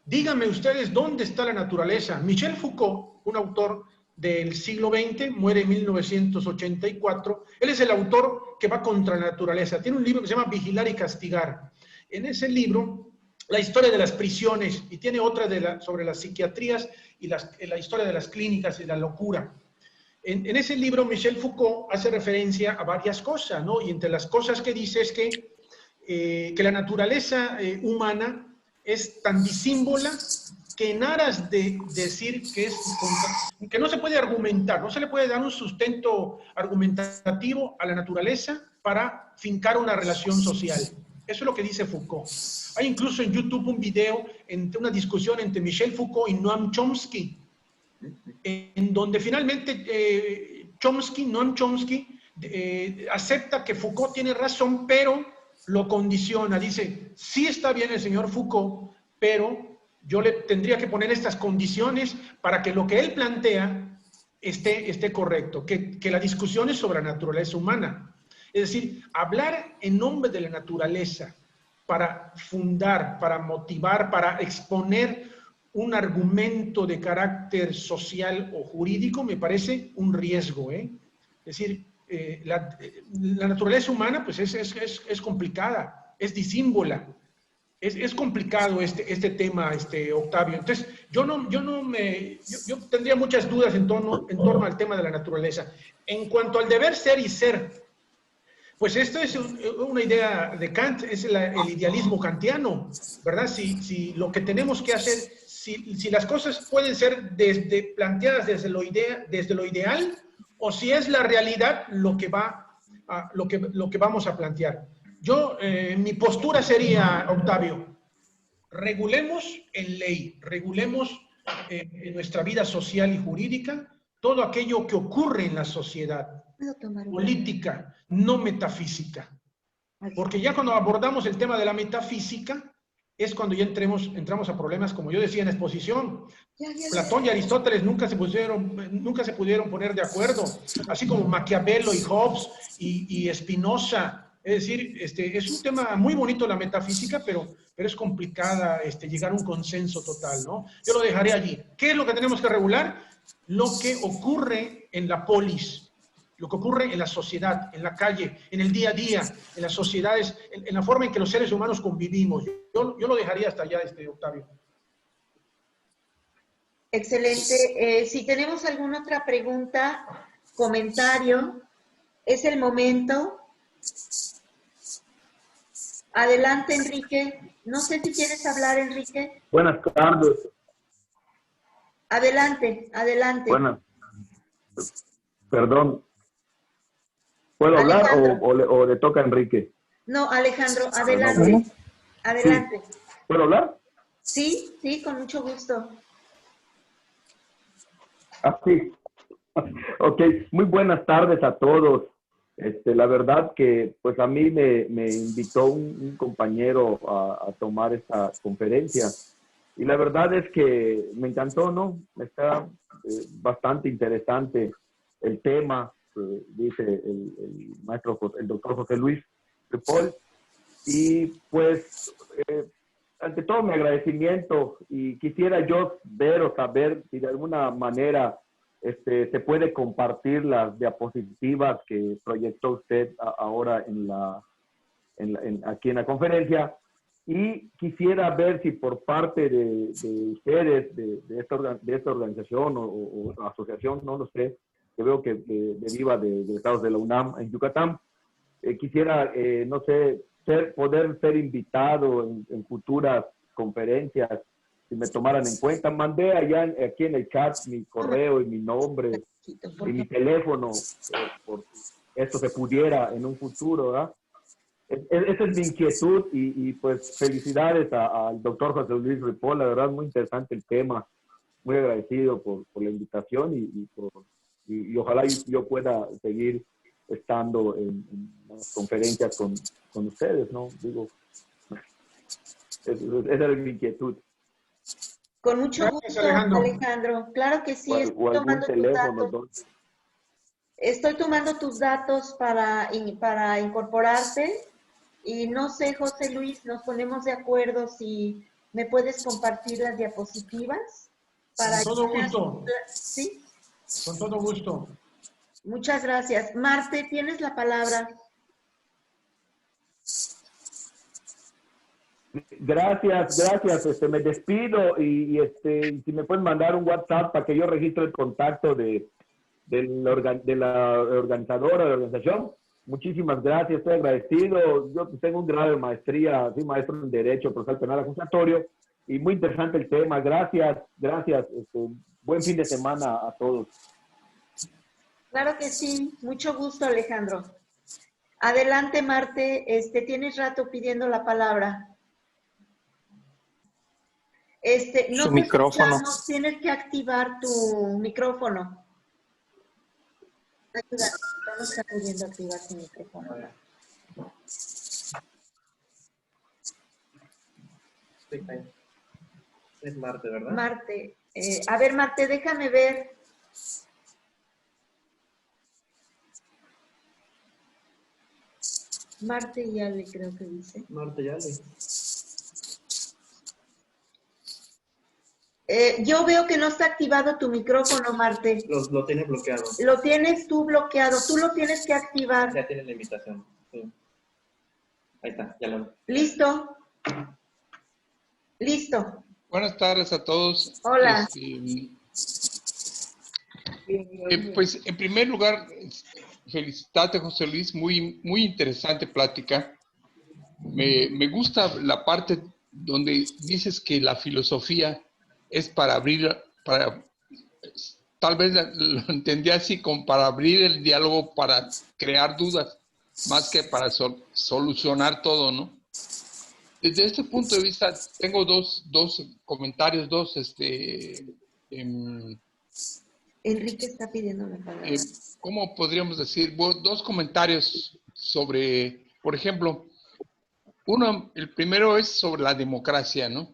Díganme ustedes dónde está la naturaleza. Michel Foucault, un autor del siglo XX, muere en 1984. Él es el autor que va contra la naturaleza. Tiene un libro que se llama Vigilar y Castigar. En ese libro, la historia de las prisiones, y tiene otra sobre las psiquiatrías y la historia de las clínicas y la locura. En ese libro, Michel Foucault hace referencia a varias cosas, ¿no? Y entre las cosas que dice es que la naturaleza humana es tan disímbola que en aras de decir que no se puede argumentar, no se le puede dar un sustento argumentativo a la naturaleza para fincar una relación social. Eso es lo que dice Foucault. Hay incluso en YouTube un video, una discusión entre Michel Foucault y Noam Chomsky, en donde finalmente Noam Chomsky acepta que Foucault tiene razón, pero lo condiciona. Dice, sí está bien el señor Foucault, pero yo le tendría que poner estas condiciones para que lo que él plantea esté correcto, que la discusión es sobre la naturaleza humana. Es decir, hablar en nombre de la naturaleza para fundar, para motivar, para exponer un argumento de carácter social o jurídico me parece un riesgo. Es decir, la naturaleza humana pues es complicada, es disímbola. Es complicado este tema, Octavio. Entonces, yo tendría muchas dudas en torno al tema de la naturaleza. En cuanto al deber ser y ser, pues esto es una idea de Kant, es el idealismo kantiano, ¿verdad? Si lo que tenemos que hacer, si las cosas pueden ser planteadas desde lo ideal, o si es la realidad lo que vamos a plantear. Mi postura sería, Octavio, regulemos en ley, regulemos en nuestra vida social y jurídica todo aquello que ocurre en la sociedad, política, no metafísica. Porque ya cuando abordamos el tema de la metafísica, es cuando ya entramos a problemas, como yo decía en exposición. Platón y Aristóteles nunca se pudieron poner de acuerdo, así como Maquiavelo y Hobbes y Spinoza. Es decir, es un tema muy bonito la metafísica, pero es complicada llegar a un consenso total, ¿no? Yo lo dejaré allí. ¿Qué es lo que tenemos que regular? Lo que ocurre en la polis, lo que ocurre en la sociedad, en la calle, en el día a día, en las sociedades, en la forma en que los seres humanos convivimos. Yo lo dejaría hasta allá, Octavio. Excelente. Si tenemos alguna otra pregunta, comentario, es el momento. Adelante, Enrique. No sé si quieres hablar, Enrique. Buenas tardes. Adelante, adelante. Buenas. Perdón. ¿Puedo hablar o le toca a Enrique? No, Alejandro, adelante. Adelante. Sí. ¿Puedo hablar? Sí, con mucho gusto. Sí. Ok, muy buenas tardes a todos. La verdad que pues a mí me invitó un compañero a tomar esta conferencia y la verdad es que me encantó, ¿no? Está bastante interesante el tema, dice el maestro, el doctor José Luis Ripoll, y pues ante todo mi agradecimiento y quisiera yo ver o saber si de alguna manera se puede compartir las diapositivas que proyectó usted ahora aquí en la conferencia y quisiera ver si por parte de ustedes, de esta organización o asociación, no lo sé, que veo que deriva de Estados de la UNAM en Yucatán, quisiera, no sé, poder ser invitado en futuras conferencias, si me tomaran en cuenta. Mandé aquí en el chat mi correo y mi nombre y mi teléfono, por esto se pudiera en un futuro, ¿verdad? Esa es mi inquietud y pues felicidades al doctor José Luis Ripoll, la verdad muy interesante el tema, muy agradecido por la invitación y ojalá yo pueda seguir estando en las conferencias con ustedes, ¿no? Digo, esa es mi inquietud. Con mucho gusto, Alejandro. Claro que sí, estoy tomando tus datos. Estoy tomando tus datos para incorporarte. Y no sé, José Luis, nos ponemos de acuerdo si me puedes compartir las diapositivas. Para con todo gusto. ¿Sí? Con todo gusto. Muchas gracias. Marte, tienes la palabra. Gracias. Me despido y si me pueden mandar un WhatsApp para que yo registre el contacto de la organizadora, de la organización, Muchísimas gracias, estoy agradecido. Yo tengo un grado de maestría, soy maestro en Derecho Procesal Penal Acusatorio, y muy interesante el tema. Gracias, gracias. Buen fin de semana a todos. Claro que sí, mucho gusto, Alejandro. Adelante, Marte, tienes rato pidiendo la palabra. No Su te micrófono. escuchamos, tienes que activar tu micrófono. Ayuda, no nos está pudiendo activar tu micrófono. Es Marte, ¿verdad? Marte, a ver, Marte, déjame ver. Marte y Ale, creo que dice. Marte y Ale. Yo veo que no está activado tu micrófono, Marte. Lo tiene bloqueado. Lo tienes tú bloqueado, tú lo tienes que activar. Ya tiene la invitación. Sí. Ahí está, ya lo. ¿Listo? Listo. Buenas tardes a todos. Hola. Pues en primer lugar, felicitarte, José Luis, muy interesante plática. Me gusta la parte donde dices que la filosofía es para abrir, tal vez lo entendí así, como para abrir el diálogo, para crear dudas, más que para solucionar todo, ¿no? Desde este punto de vista, tengo dos comentarios, Enrique está pidiendo la palabra. ¿cómo podríamos decir? Dos comentarios sobre, por ejemplo, el primero es sobre la democracia, ¿no?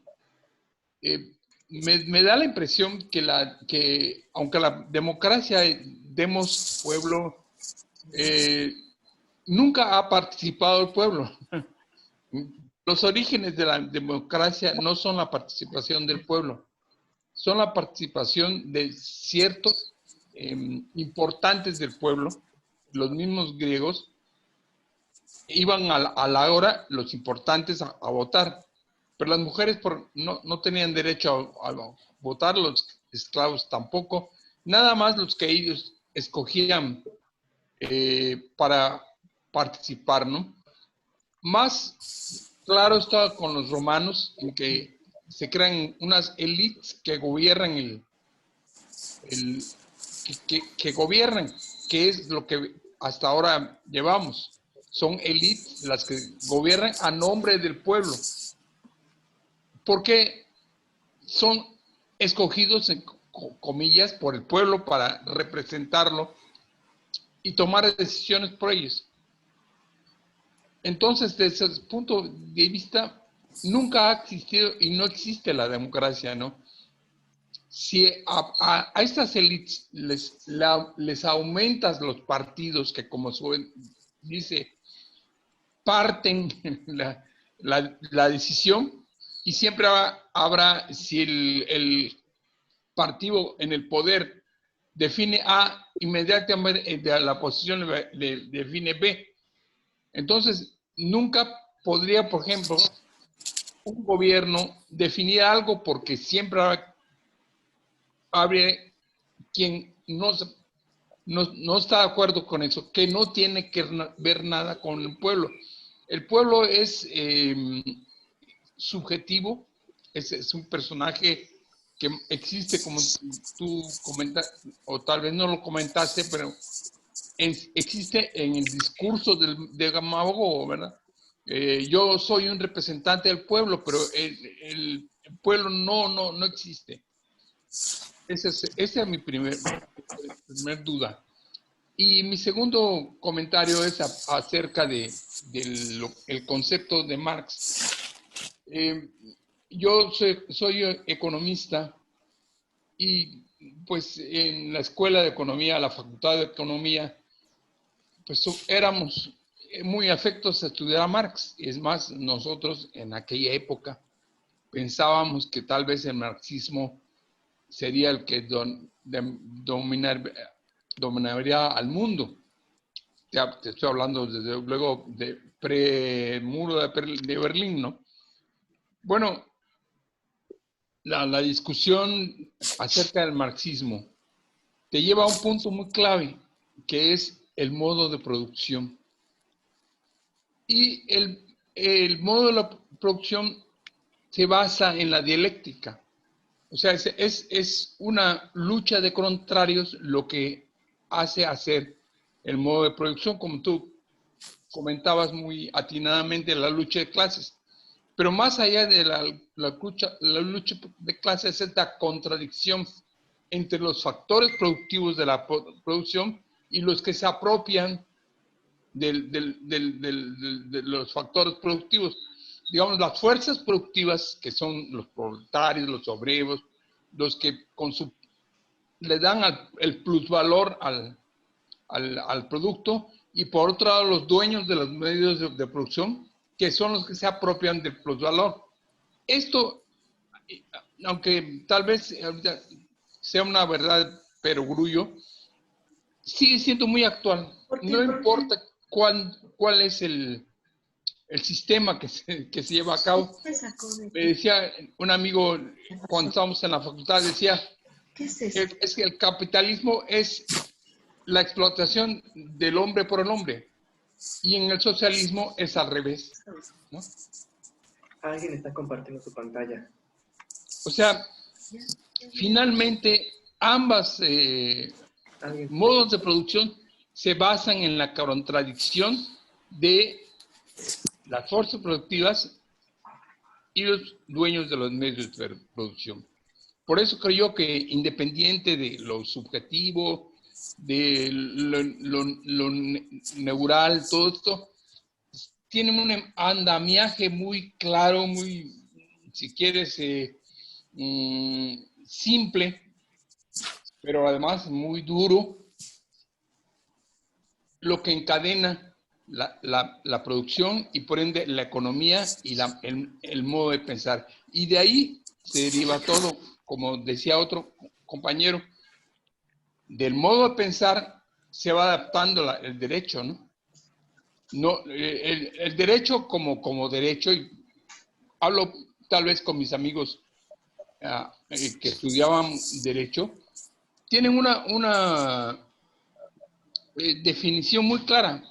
Me da la impresión que aunque la democracia demos pueblo, nunca ha participado el pueblo. Los orígenes de la democracia no son la participación del pueblo, son la participación de ciertos importantes del pueblo. Los mismos griegos iban a la hora, los importantes, a votar, pero las mujeres no tenían derecho a votar, los esclavos tampoco, nada más los que ellos escogían para participar, ¿no? Más claro está con los romanos, en que se crean unas élites que gobiernan que gobiernan, que es lo que hasta ahora llevamos. Son élites las que gobiernan a nombre del pueblo, porque son escogidos, en comillas, por el pueblo para representarlo y tomar decisiones por ellos. Entonces, desde ese punto de vista, nunca ha existido y no existe la democracia, ¿no? Si a estas élites les aumentas los partidos que, como dice, parten la decisión, y siempre habrá, si el partido en el poder define A, inmediatamente de la oposición define B. Entonces, nunca podría, por ejemplo, un gobierno definir algo, porque siempre habrá quien no está de acuerdo con eso, que no tiene que ver nada con el pueblo. El pueblo es subjetivo, es un personaje que existe, como tú comentas, o tal vez no lo comentaste, pero existe en el discurso del demagogo, ¿verdad? Yo soy un representante del pueblo, pero el pueblo no existe. Esa es mi primer duda. Y mi segundo comentario es acerca del concepto de Marx. Yo soy economista, y pues en la escuela de economía, la facultad de economía, pues éramos muy afectos a estudiar a Marx. Es más, nosotros en aquella época pensábamos que tal vez el marxismo sería el que dominaría al mundo. Ya te estoy hablando desde luego de pre-muro de Berlín, ¿no? Bueno, la discusión acerca del marxismo te lleva a un punto muy clave, que es el modo de producción. Y el modo de la producción se basa en la dialéctica. O sea, es una lucha de contrarios lo que hace hacer el modo de producción, como tú comentabas muy atinadamente, la lucha de clases. Pero más allá de la lucha de clases es la contradicción entre los factores productivos de la producción y los que se apropian de los factores productivos. Digamos, las fuerzas productivas, que son los proletarios, los obreros, los que le dan el plusvalor al producto, y por otro lado los dueños de los medios de producción, que son los que se apropian del plusvalor. Esto, aunque tal vez sea una verdad perogrullo, sigue siendo muy actual. No importa cuál es el sistema que se lleva a cabo. Me decía un amigo cuando estábamos en la facultad, decía, es que el capitalismo es la explotación del hombre por el hombre, y en el socialismo es al revés, ¿no? Alguien está compartiendo su pantalla. O sea, finalmente ambas modos de producción se basan en la contradicción de las fuerzas productivas y los dueños de los medios de producción. Por eso creo yo que, independiente de lo subjetivo, de lo neural, todo esto, tienen un andamiaje muy claro, muy, si quieres, simple, pero además muy duro, lo que encadena la producción y por ende la economía y el modo de pensar. Y de ahí se deriva todo, como decía otro compañero, del modo de pensar se va adaptando el derecho, ¿no? El derecho como derecho, y hablo tal vez con mis amigos que estudiaban derecho, tienen una definición muy clara,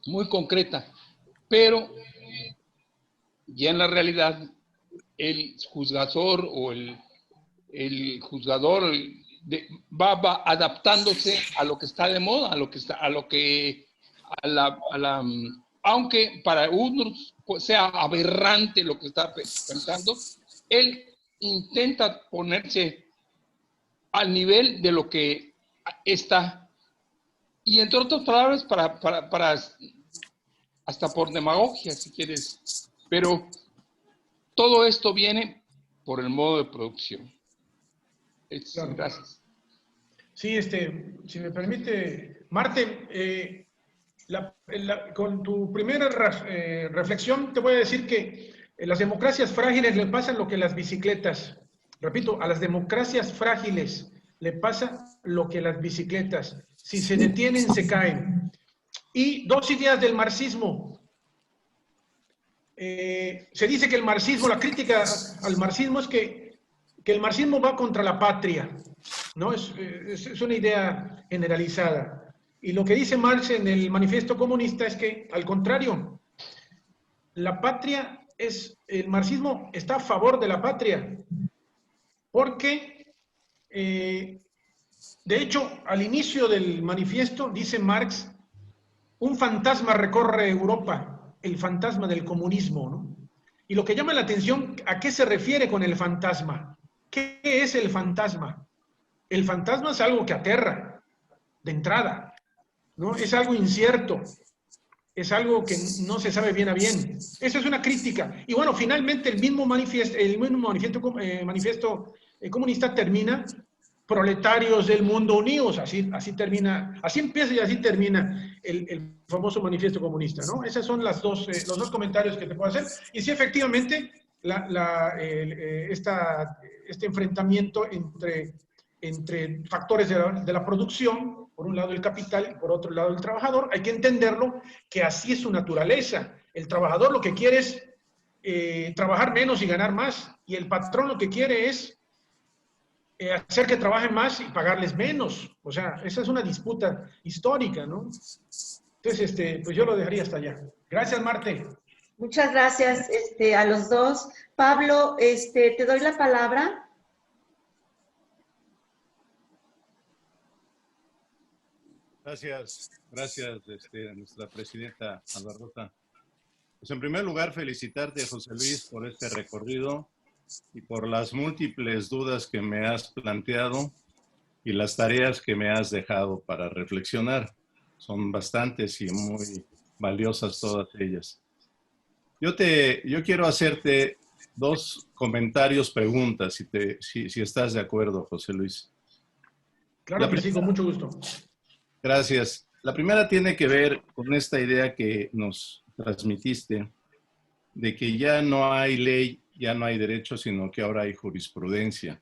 muy concreta, pero ya en la realidad el juzgador o el juzgador va adaptándose a lo que está de moda, aunque para unos sea aberrante lo que está pensando, él intenta ponerse al nivel de lo que está. Y entre otras palabras, para hasta por demagogia, si quieres. Pero todo esto viene por el modo de producción. Claro. Gracias. Sí, si me permite, Marte, con tu primera reflexión te voy a decir que las democracias frágiles le pasan lo que las bicicletas. Repito, a las democracias frágiles le pasa lo que las bicicletas. Si se detienen, se caen. Y dos ideas del marxismo. Se dice que el marxismo, la crítica al marxismo es que el marxismo va contra la patria, ¿no? Es una idea generalizada. Y lo que dice Marx en el Manifiesto Comunista es que, al contrario, la patria el marxismo está a favor de la patria, porque, de hecho, al inicio del manifiesto dice Marx, un fantasma recorre Europa, el fantasma del comunismo, ¿no? Y lo que llama la atención, ¿a qué se refiere con el fantasma? ¿Qué es el fantasma? El fantasma es algo que aterra, de entrada, ¿no? Es algo incierto, es algo que no se sabe bien a bien. Eso es una crítica. Y bueno, finalmente el mismo manifiesto comunista termina: proletarios del mundo unidos, así termina, así empieza y así termina el famoso manifiesto comunista, ¿no? Esos son los dos comentarios que te puedo hacer. Y sí, efectivamente, este enfrentamiento entre factores de la producción, por un lado el capital y por otro lado el trabajador, hay que entenderlo que así es su naturaleza. El trabajador lo que quiere es trabajar menos y ganar más, y el patrón lo que quiere es hacer que trabajen más y pagarles menos. O sea, esa es una disputa histórica, ¿no? Entonces, pues yo lo dejaría hasta allá. Gracias, Marte. Muchas gracias a los dos. Pablo, te doy la palabra. Gracias, a nuestra presidenta Alvarota. Pues en primer lugar, felicitarte, José Luis, por este recorrido y por las múltiples dudas que me has planteado y las tareas que me has dejado para reflexionar. Son bastantes y muy valiosas todas ellas. Yo quiero hacerte dos comentarios, preguntas, si estás de acuerdo, José Luis. Claro que sí, con mucho gusto. Gracias. La primera tiene que ver con esta idea que nos transmitiste de que ya no hay ley, ya no hay derecho, sino que ahora hay jurisprudencia.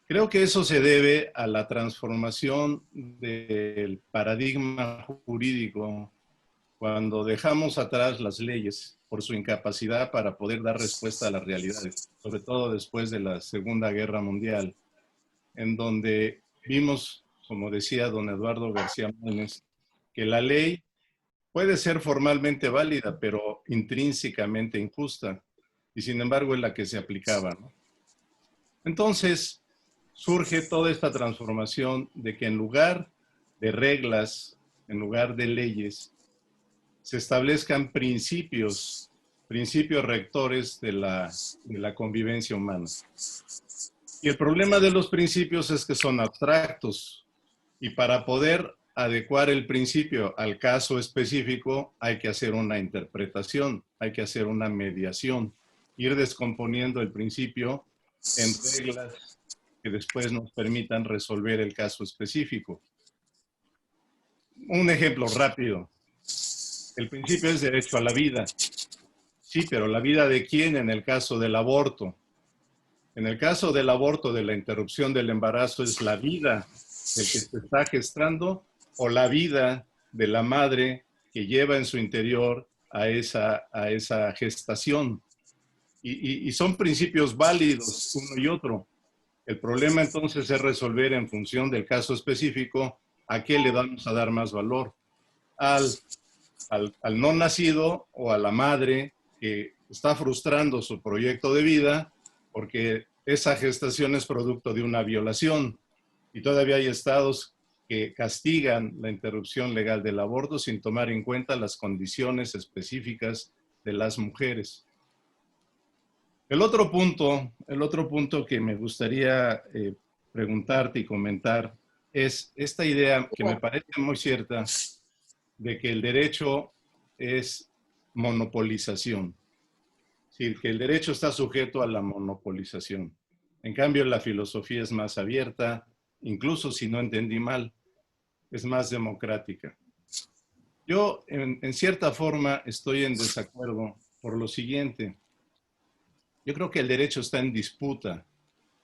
Creo que eso se debe a la transformación del paradigma jurídico cuando dejamos atrás las leyes por su incapacidad para poder dar respuesta a las realidades, sobre todo después de la Segunda Guerra Mundial, en donde vimos, como decía don Eduardo García Márquez, que la ley puede ser formalmente válida, pero intrínsecamente injusta, y sin embargo es la que se aplicaba, ¿no? Entonces, surge toda esta transformación de que en lugar de reglas, en lugar de leyes, se establezcan principios rectores de la convivencia humana. Y el problema de los principios es que son abstractos, y para poder adecuar el principio al caso específico hay que hacer una interpretación, hay que hacer una mediación, ir descomponiendo el principio en reglas que después nos permitan resolver el caso específico. Un ejemplo rápido. El principio es derecho a la vida. Sí, pero ¿la vida de quién en el caso del aborto? En el caso del aborto, de la interrupción del embarazo, ¿es la vida del que se está gestando o la vida de la madre que lleva en su interior a esa gestación? Y son principios válidos uno y otro. El problema entonces es resolver en función del caso específico a qué le vamos a dar más valor. Al no nacido o a la madre que está frustrando su proyecto de vida porque esa gestación es producto de una violación. Y todavía hay estados que castigan la interrupción legal del aborto sin tomar en cuenta las condiciones específicas de las mujeres. El otro punto que me gustaría preguntarte y comentar es esta idea que me parece muy cierta de que el derecho es monopolización. Es decir, que el derecho está sujeto a la monopolización. En cambio, la filosofía es más abierta, incluso si no entendí mal, es más democrática. Yo, en cierta forma, estoy en desacuerdo por lo siguiente. Yo creo que el derecho está en disputa,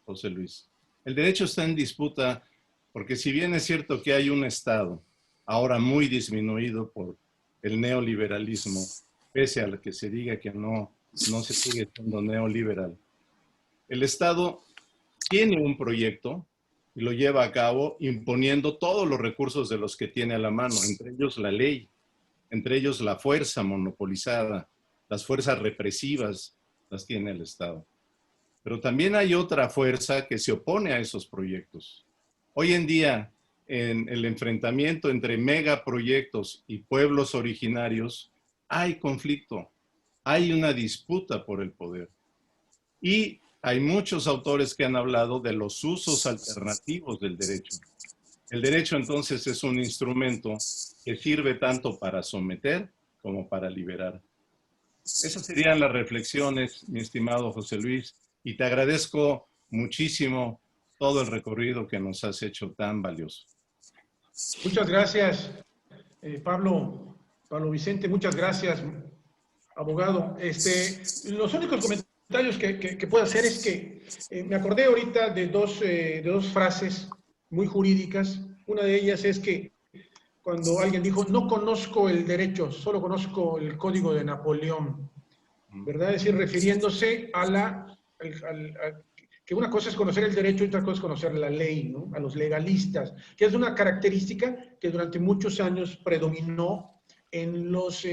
José Luis. El derecho está en disputa porque si bien es cierto que hay un Estado, ahora muy disminuido por el neoliberalismo, pese a que se diga que no se sigue siendo neoliberal, el Estado tiene un proyecto y lo lleva a cabo imponiendo todos los recursos de los que tiene a la mano, entre ellos la ley, entre ellos la fuerza monopolizada, las fuerzas represivas las tiene el Estado. Pero también hay otra fuerza que se opone a esos proyectos. Hoy en día, en el enfrentamiento entre megaproyectos y pueblos originarios, hay conflicto, hay una disputa por el poder. Y hay muchos autores que han hablado de los usos alternativos del derecho. El derecho entonces es un instrumento que sirve tanto para someter como para liberar. Esas serían las reflexiones, mi estimado José Luis, y te agradezco muchísimo todo el recorrido que nos has hecho tan valioso. Muchas gracias, Pablo Vicente, muchas gracias, abogado. Los únicos comentarios que puedo hacer es que me acordé ahorita de dos frases muy jurídicas. Una de ellas es que cuando alguien dijo, no conozco el derecho, solo conozco el Código de Napoleón, ¿verdad? Es decir, refiriéndose a que una cosa es conocer el derecho y otra cosa es conocer la ley, ¿no? A los legalistas, que es una característica que durante muchos años predominó en los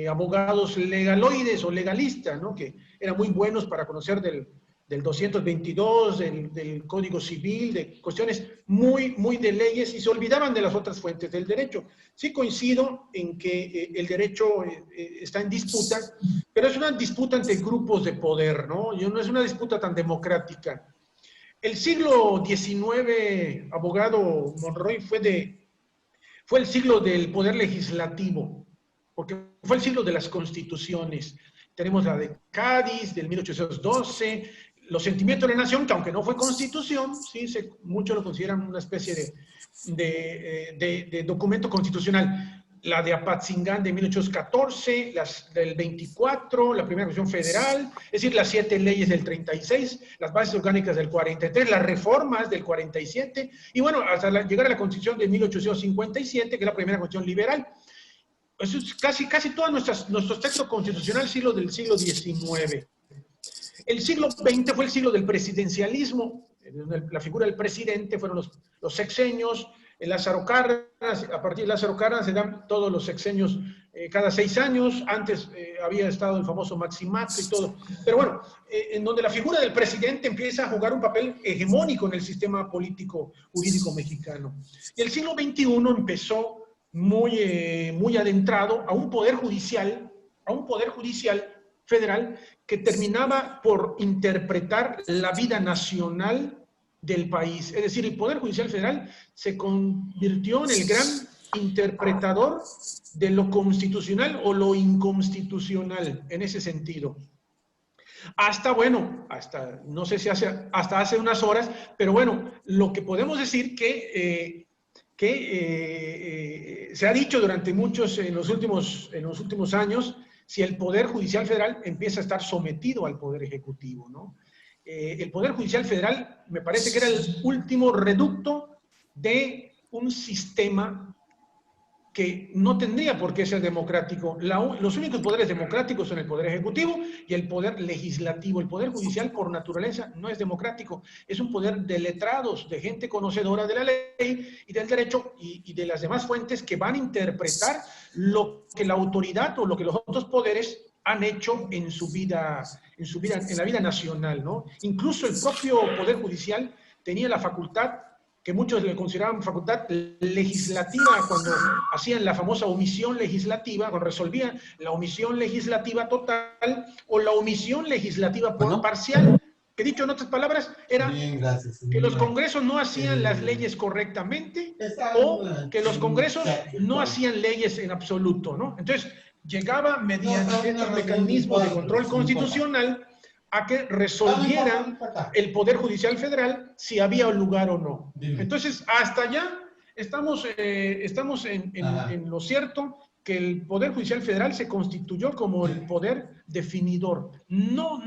abogados legaloides o legalistas, ¿no? Que eran muy buenos para conocer del 222, del Código Civil, de cuestiones muy de leyes, y se olvidaban de las otras fuentes del derecho. Sí coincido en que el derecho está en disputa, pero es una disputa entre grupos de poder, ¿no? Y no es una disputa tan democrática. El siglo XIX, abogado Monroy, fue el siglo del poder legislativo, porque fue el siglo de las constituciones. Tenemos la de Cádiz, del 1812, los sentimientos de la nación, que aunque no fue constitución, sí, muchos lo consideran una especie de documento constitucional. La de Apatzingán de 1814, las del 24, la primera Constitución Federal, es decir, las 7 leyes del 36, las bases orgánicas del 43, las reformas del 47, y bueno, hasta llegar a la Constitución de 1857, que es la primera Constitución liberal. Eso es casi todos nuestros textos constitucionales del siglo XIX. El siglo XX fue el siglo del presidencialismo. La figura del presidente fueron los sexenios. Lázaro Cárdenas, a partir de Lázaro Cárdenas se dan todos los sexenios cada 6 años. Antes había estado el famoso Maximato y todo. Pero bueno, en donde la figura del presidente empieza a jugar un papel hegemónico en el sistema político jurídico mexicano. Y el siglo XXI empezó muy adentrado a un poder judicial federal que terminaba por interpretar la vida nacional del país. Es decir, el Poder Judicial Federal se convirtió en el gran interpretador de lo constitucional o lo inconstitucional, en ese sentido. Hasta no sé si hasta hace unas horas, pero bueno, lo que podemos decir que se ha dicho durante en los últimos años, si el Poder Judicial Federal empieza a estar sometido al Poder Ejecutivo, ¿no? El Poder Judicial Federal me parece que era el último reducto de un sistema que no tendría por qué ser democrático. Los únicos poderes democráticos son el Poder Ejecutivo y el Poder Legislativo. El Poder Judicial, por naturaleza, no es democrático. Es un poder de letrados, de gente conocedora de la ley y del derecho y de las demás fuentes que van a interpretar lo que la autoridad o lo que los otros poderes han hecho en la vida nacional, ¿no? Incluso el propio Poder Judicial tenía la facultad, que muchos le consideraban facultad legislativa, cuando hacían la famosa omisión legislativa, cuando resolvían la omisión legislativa total o la omisión legislativa parcial, que dicho en otras palabras, era que los congresos no hacían las leyes correctamente o que los congresos no hacían leyes en absoluto, ¿no? Entonces, llegaba mediante estos mecanismos de control constitucional a que resolviera el Poder Judicial Federal si había lugar o no. Entonces, hasta allá estamos en lo cierto que el Poder Judicial Federal se constituyó como el poder definidor. No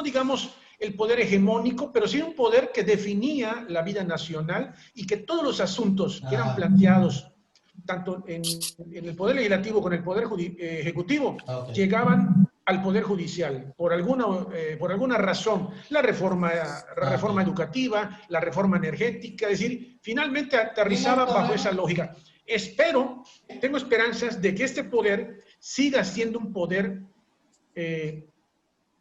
digamos el poder hegemónico, pero sí un poder que definía la vida nacional y que todos los asuntos que eran planteados tanto en el Poder Legislativo como en el Poder Ejecutivo, llegaban al Poder Judicial, por alguna razón, la reforma educativa, la reforma energética, es decir, finalmente aterrizaba bajo esa lógica. Tengo esperanzas de que este poder siga siendo un poder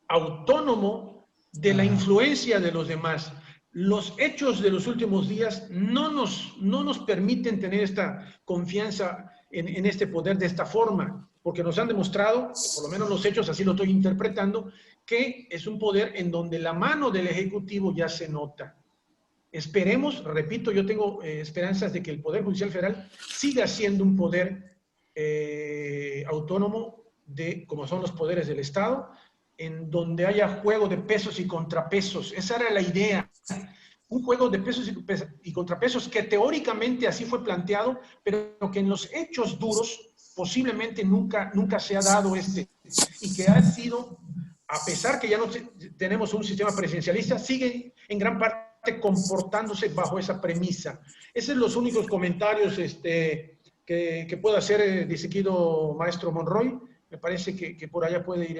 autónomo de la influencia de los demás. Los hechos de los últimos días no nos permiten tener esta confianza en este poder de esta forma, porque nos han demostrado, por lo menos los hechos, así lo estoy interpretando, que es un poder en donde la mano del Ejecutivo ya se nota. Esperemos, repito, yo tengo esperanzas de que el Poder Judicial Federal siga siendo un poder autónomo como son los poderes del Estado, en donde haya juego de pesos y contrapesos. Esa era la idea. Un juego de pesos y contrapesos que teóricamente así fue planteado, pero que en los hechos duros posiblemente nunca se ha dado y que ha sido, a pesar que ya no tenemos un sistema presidencialista, sigue en gran parte comportándose bajo esa premisa. Esos son los únicos comentarios que puedo hacer, distinguido maestro Monroy. Me parece que por allá puede ir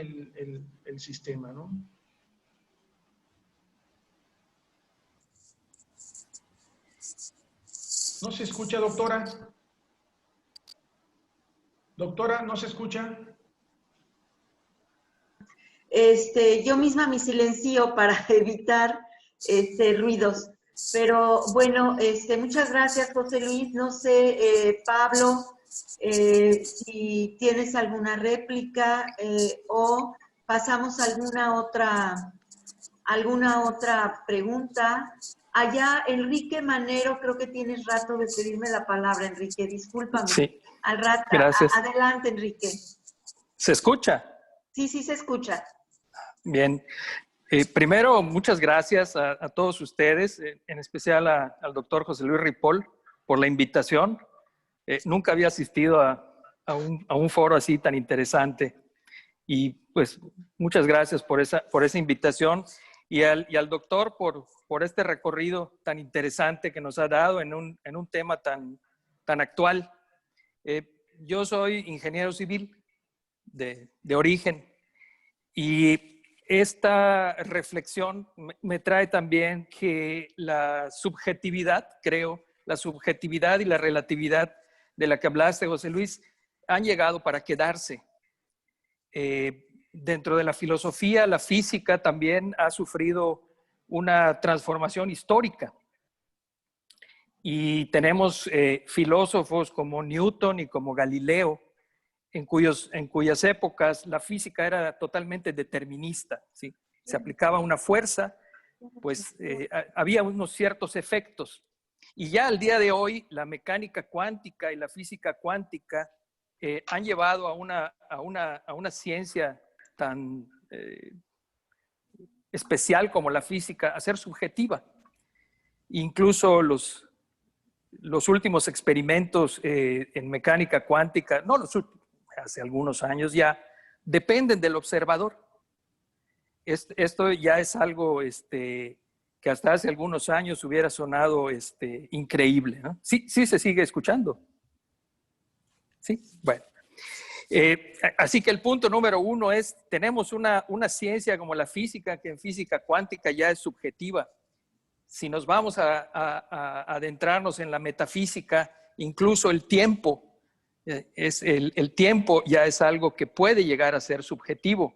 el sistema, ¿no? ¿No se escucha, doctora? Doctora, ¿no se escucha? Yo misma me silencio para evitar ruidos. Pero bueno, muchas gracias, José Luis. No sé, Pablo, si tienes alguna réplica o pasamos a alguna otra pregunta. Allá, Enrique Manero, creo que tienes rato de pedirme la palabra, Enrique. Discúlpame. Sí, Al rato. gracias. Adelante, Enrique. ¿Se escucha? Sí, sí se escucha. Bien. Primero, muchas gracias a todos ustedes, en especial al doctor José Luis Ripoll, por la invitación. Nunca había asistido a un foro así tan interesante. Y pues muchas gracias por esa invitación y al doctor por este recorrido tan interesante que nos ha dado en un tema tan actual. Yo soy ingeniero civil de origen y esta reflexión me trae también que la subjetividad, creo, la subjetividad y la relatividad de la que hablaste, José Luis, han llegado para quedarse. Dentro de la filosofía, la física también ha sufrido una transformación histórica. Y tenemos filósofos como Newton y como Galileo, en cuyas épocas la física era totalmente determinista, ¿sí? Se aplicaba una fuerza, pues había unos ciertos efectos. Y ya al día de hoy, la mecánica cuántica y la física cuántica han llevado a una ciencia tan especial como la física a ser subjetiva. Incluso los últimos experimentos en mecánica cuántica, hace algunos años ya, dependen del observador. Esto ya es algo que hasta hace algunos años hubiera sonado increíble, ¿no? Sí se sigue escuchando. Sí, bueno. Así que el punto número uno es, tenemos una ciencia como la física, que en física cuántica ya es subjetiva. Si nos vamos a adentrarnos en la metafísica, incluso el tiempo, el tiempo ya es algo que puede llegar a ser subjetivo.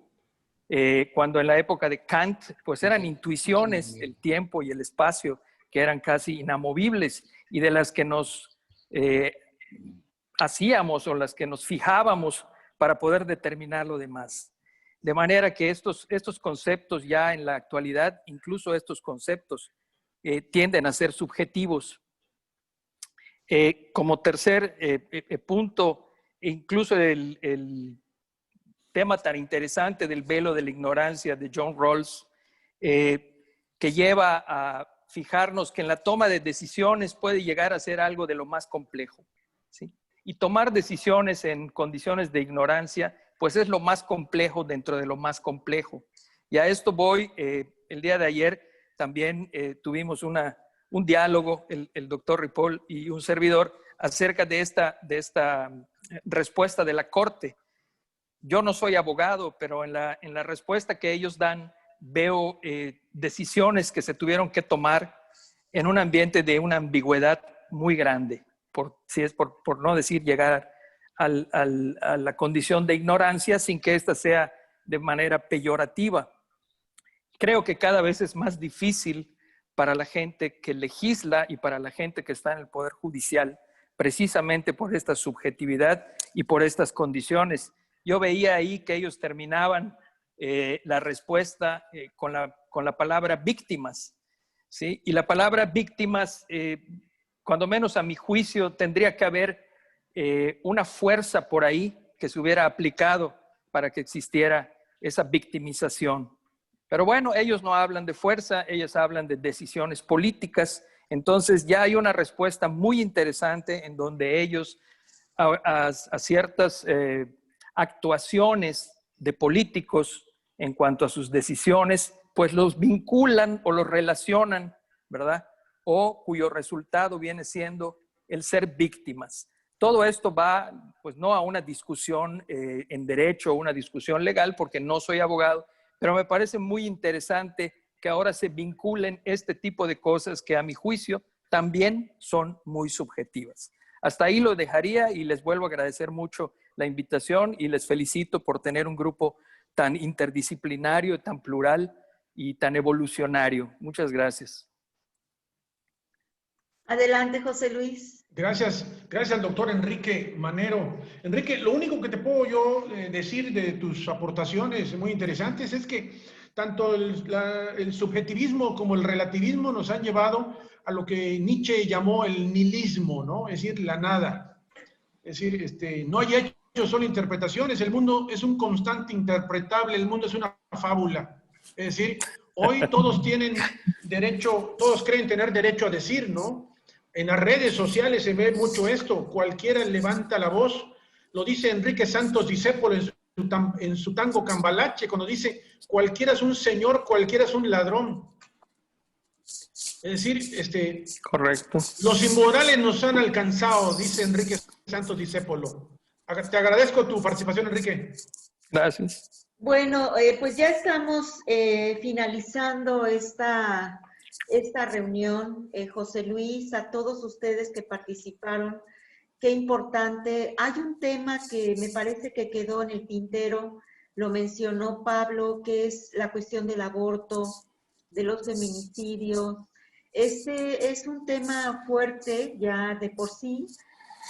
Cuando en la época de Kant, pues eran intuiciones, el tiempo y el espacio, que eran casi inamovibles y de las que nos hacíamos o las que nos fijábamos para poder determinar lo demás. De manera que estos conceptos ya en la actualidad, incluso estos conceptos, tienden a ser subjetivos. Como tercer punto, incluso el tema tan interesante del velo de la ignorancia de John Rawls, que lleva a fijarnos que en la toma de decisiones puede llegar a ser algo de lo más complejo, ¿sí? Y tomar decisiones en condiciones de ignorancia, pues es lo más complejo dentro de lo más complejo. Y a esto voy, el día de ayer también tuvimos un diálogo, el doctor Ripoll y un servidor, acerca de esta respuesta de la Corte. Yo no soy abogado, pero en la respuesta que ellos dan, veo decisiones que se tuvieron que tomar en un ambiente de una ambigüedad muy grande, por no decir llegar a la condición de ignorancia sin que ésta sea de manera peyorativa. Creo que cada vez es más difícil para la gente que legisla y para la gente que está en el Poder Judicial, precisamente por esta subjetividad y por estas condiciones. Yo veía ahí que ellos terminaban la respuesta con la palabra víctimas, ¿sí? Y la palabra víctimas, cuando menos a mi juicio, tendría que haber una fuerza por ahí que se hubiera aplicado para que existiera esa victimización. Pero bueno, ellos no hablan de fuerza, ellos hablan de decisiones políticas. Entonces ya hay una respuesta muy interesante en donde ellos a ciertas actuaciones de políticos en cuanto a sus decisiones, pues los vinculan o los relacionan, ¿verdad? O cuyo resultado viene siendo el ser víctimas. Todo esto va, pues no a una discusión en derecho o una discusión legal, porque no soy abogado, pero me parece muy interesante que ahora se vinculen este tipo de cosas que a mi juicio también son muy subjetivas. Hasta ahí lo dejaría y les vuelvo a agradecer mucho la invitación y les felicito por tener un grupo tan interdisciplinario, tan plural y tan evolucionario. Muchas gracias. Adelante, José Luis. Gracias al doctor Enrique Manero. Enrique, lo único que te puedo yo decir de tus aportaciones muy interesantes es que tanto el subjetivismo como el relativismo nos han llevado a lo que Nietzsche llamó el nihilismo, ¿no? Es decir, la nada. Es decir, no hay hechos, solo interpretaciones. El mundo es un constante interpretable, el mundo es una fábula. Es decir, hoy todos tienen derecho, todos creen tener derecho a decir, ¿no? En las redes sociales se ve mucho esto, cualquiera levanta la voz, lo dice Enrique Santos Discépolo en su tango Cambalache, cuando dice, cualquiera es un señor, cualquiera es un ladrón. Es decir, correcto. Los inmorales nos han alcanzado, dice Enrique Santos Discépolo. Te agradezco tu participación, Enrique. Gracias. Bueno, pues ya estamos finalizando esta reunión. José Luis, a todos ustedes que participaron, qué importante. Hay un tema que me parece que quedó en el tintero, lo mencionó Pablo, que es la cuestión del aborto, de los feminicidios. Este es un tema fuerte ya de por sí.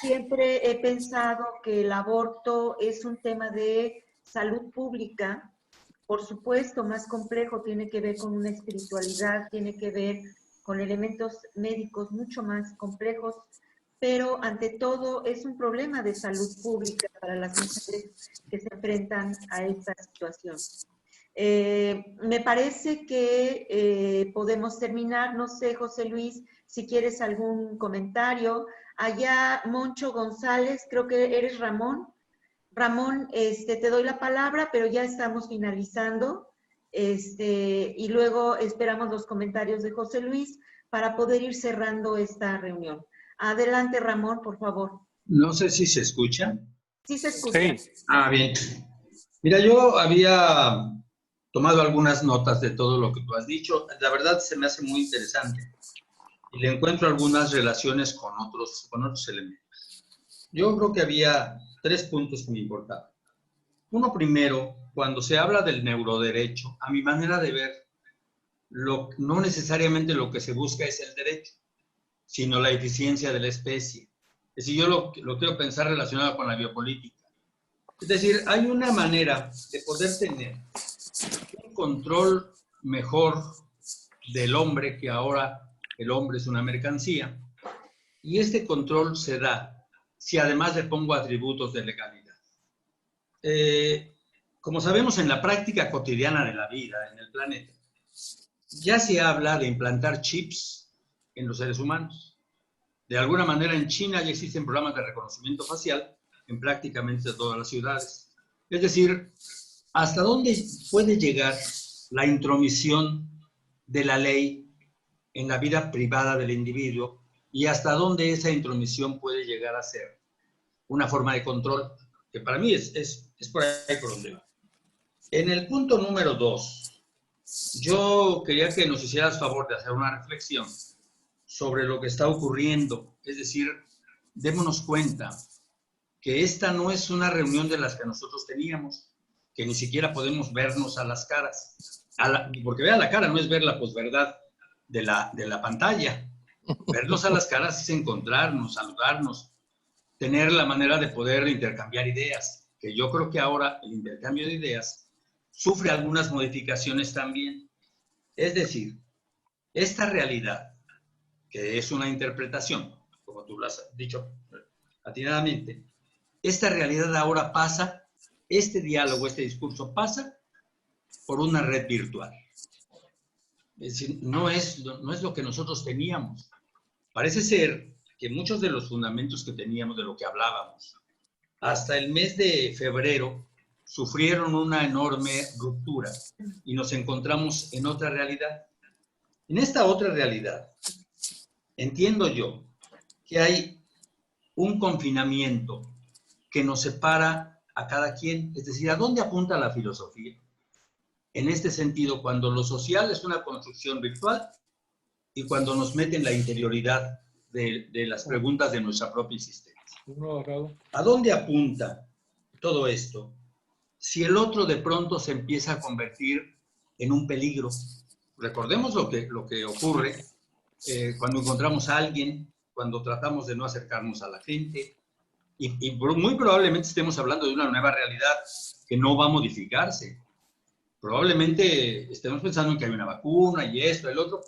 Siempre he pensado que el aborto es un tema de salud pública, por supuesto, más complejo, tiene que ver con una espiritualidad, tiene que ver con elementos médicos mucho más complejos, pero ante todo es un problema de salud pública para las mujeres que se enfrentan a esta situación. Me parece que podemos terminar, no sé, José Luis, si quieres algún comentario. Allá, Moncho González, creo que eres Ramón. Ramón, te doy la palabra, pero ya estamos finalizando, y luego esperamos los comentarios de José Luis para poder ir cerrando esta reunión. Adelante, Ramón, por favor. No sé si se escucha. Sí se escucha. Sí. Ah, bien. Mira, yo había tomado algunas notas de todo lo que tú has dicho. La verdad se me hace muy interesante y le encuentro algunas relaciones con otros elementos. Yo creo que había 3 puntos que me importaban. Uno primero, cuando se habla del neuroderecho, a mi manera de ver, no necesariamente lo que se busca es el derecho, sino la eficiencia de la especie. Es decir, yo lo quiero pensar relacionado con la biopolítica. Es decir, hay una manera de poder tener un control mejor del hombre, que ahora el hombre es una mercancía, y este control se da si además le pongo atributos de legalidad. Como sabemos, en la práctica cotidiana de la vida en el planeta, ya se habla de implantar chips en los seres humanos. De alguna manera en China ya existen programas de reconocimiento facial en prácticamente todas las ciudades. Es decir, ¿hasta dónde puede llegar la intromisión de la ley en la vida privada del individuo y hasta dónde esa intromisión puede llegar a ser una forma de control? Que para mí es por ahí por donde va. En el punto número 2, yo quería que nos hicieras favor de hacer una reflexión sobre lo que está ocurriendo. Es decir, démonos cuenta que esta no es una reunión de las que nosotros teníamos, que ni siquiera podemos vernos a las caras. Porque ver a la cara no es ver la posverdad de la pantalla. Vernos a las caras es encontrarnos, saludarnos, tener la manera de poder intercambiar ideas, que yo creo que ahora el intercambio de ideas sufre algunas modificaciones también. Es decir, esta realidad, que es una interpretación, como tú lo has dicho atinadamente, esta realidad ahora pasa, este diálogo, este discurso pasa por una red virtual. Es decir, no es lo que nosotros teníamos. Parece ser que muchos de los fundamentos que teníamos, de lo que hablábamos, hasta el mes de febrero, sufrieron una enorme ruptura y nos encontramos en otra realidad. En esta otra realidad, entiendo yo que hay un confinamiento que nos separa a cada quien. Es decir, ¿a dónde apunta la filosofía? En este sentido, cuando lo social es una construcción virtual, y cuando nos mete en la interioridad de las preguntas de nuestra propia existencia. ¿A dónde apunta todo esto? Si el otro de pronto se empieza a convertir en un peligro. Recordemos lo que ocurre cuando encontramos a alguien, cuando tratamos de no acercarnos a la gente, y muy probablemente estemos hablando de una nueva realidad que no va a modificarse. Probablemente estemos pensando en que hay una vacuna y esto, el otro,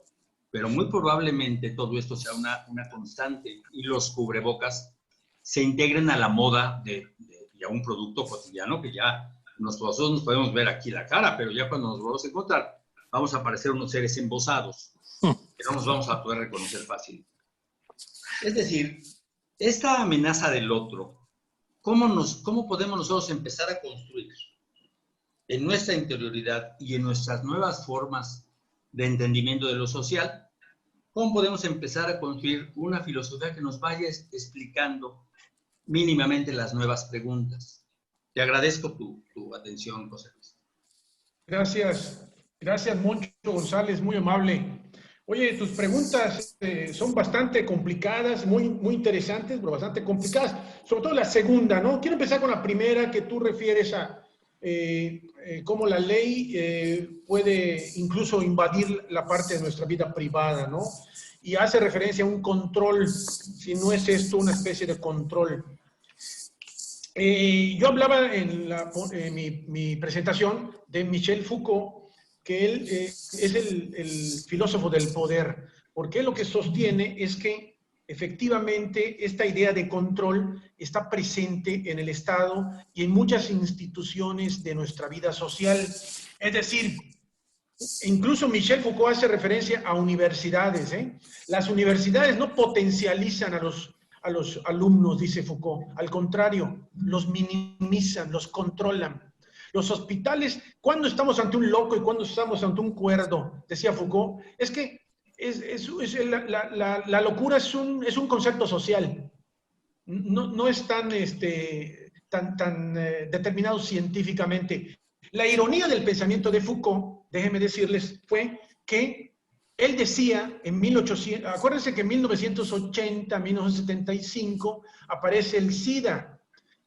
pero muy probablemente todo esto sea una constante y los cubrebocas se integren a la moda de a un producto cotidiano que ya nosotros nos podemos ver aquí la cara, pero ya cuando nos volvamos a encontrar, vamos a parecer unos seres embosados, que no nos vamos a poder reconocer fácil. Es decir, esta amenaza del otro, ¿cómo podemos nosotros empezar a construir en nuestra interioridad y en nuestras nuevas formas de entendimiento de lo social? ¿Cómo podemos empezar a construir una filosofía que nos vaya explicando mínimamente las nuevas preguntas? Te agradezco tu atención, José Luis. Gracias Moncho González, muy amable. Oye, tus preguntas son bastante complicadas, muy interesantes, pero bastante complicadas. Sobre todo la segunda, ¿no? Quiero empezar con la primera, que tú refieres a cómo la ley puede incluso invadir la parte de nuestra vida privada, ¿no? Y hace referencia a un control, si no es esto una especie de control. Yo hablaba en mi presentación de Michel Foucault, que él es el filósofo del poder, porque lo que sostiene es que efectivamente esta idea de control está presente en el Estado y en muchas instituciones de nuestra vida social. Es decir, incluso Michel Foucault hace referencia a universidades, ¿eh? Las universidades no potencializan a los alumnos, dice Foucault. Al contrario, los minimizan, los controlan. Los hospitales, ¿cuándo estamos ante un loco y cuándo estamos ante un cuerdo? Decía Foucault. Es que la locura es un concepto social. No es tan determinado científicamente. La ironía del pensamiento de Foucault, déjenme decirles, fue que él decía en 1800, acuérdense que en 1980, 1975, aparece el SIDA.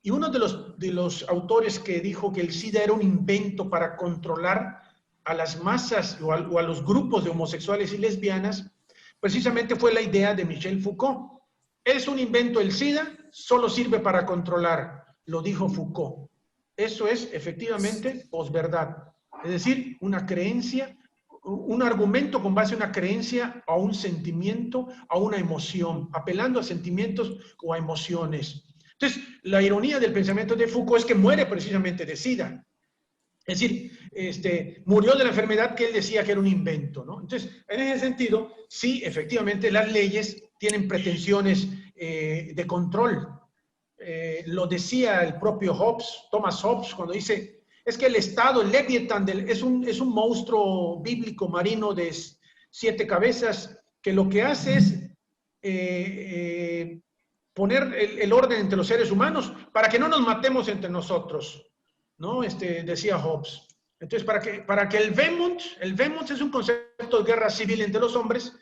Y uno de los autores que dijo que el SIDA era un invento para controlar a las masas o a los grupos de homosexuales y lesbianas, precisamente fue la idea de Michel Foucault. Es un invento el SIDA, solo sirve para controlar, lo dijo Foucault. Eso es efectivamente posverdad. Es decir, una creencia, un argumento con base a una creencia, a un sentimiento, a una emoción, apelando a sentimientos o a emociones. Entonces, la ironía del pensamiento de Foucault es que muere precisamente de SIDA. Es decir, murió de la enfermedad que él decía que era un invento, ¿no? Entonces, en ese sentido, sí, efectivamente, las leyes tienen pretensiones de control. Lo decía el propio Hobbes, Thomas Hobbes, cuando dice, es que el Estado, el Leviatán, es un monstruo bíblico marino de 7 cabezas, que lo que hace es poner el orden entre los seres humanos para que no nos matemos entre nosotros, ¿no? Decía Hobbes. Entonces, para que el Vehmont es un concepto de guerra civil entre los hombres,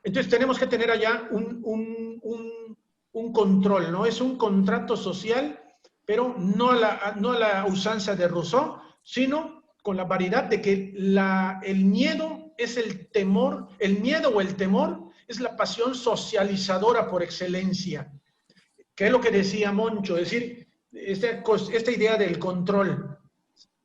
entonces tenemos que tener allá un control, ¿no? Es un contrato social, pero no a la usanza de Rousseau, sino con la variedad de que el miedo es el temor, el miedo o el temor es la pasión socializadora por excelencia. ¿Qué es lo que decía Moncho? Es decir, esta idea del control.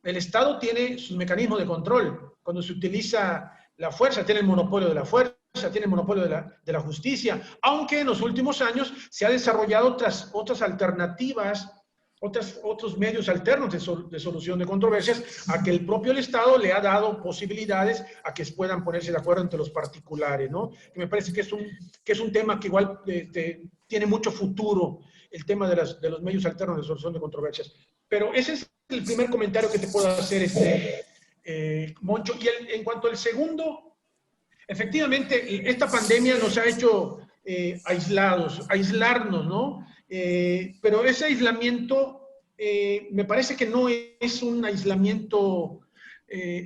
El Estado tiene sus mecanismos de control. Cuando se utiliza la fuerza, tiene el monopolio de la fuerza, tiene el monopolio de la justicia, aunque en los últimos años se han desarrollado otras alternativas, otros medios alternos de solución de controversias, a que el propio Estado le ha dado posibilidades a que puedan ponerse de acuerdo entre los particulares, ¿no? Y me parece que es un tema que igual tiene mucho futuro, el tema de los medios alternos de solución de controversias. Pero ese es el primer comentario que te puedo hacer, Moncho. Y en cuanto al segundo, efectivamente, esta pandemia nos ha hecho aislarnos, ¿no? Pero ese aislamiento me parece que no es un aislamiento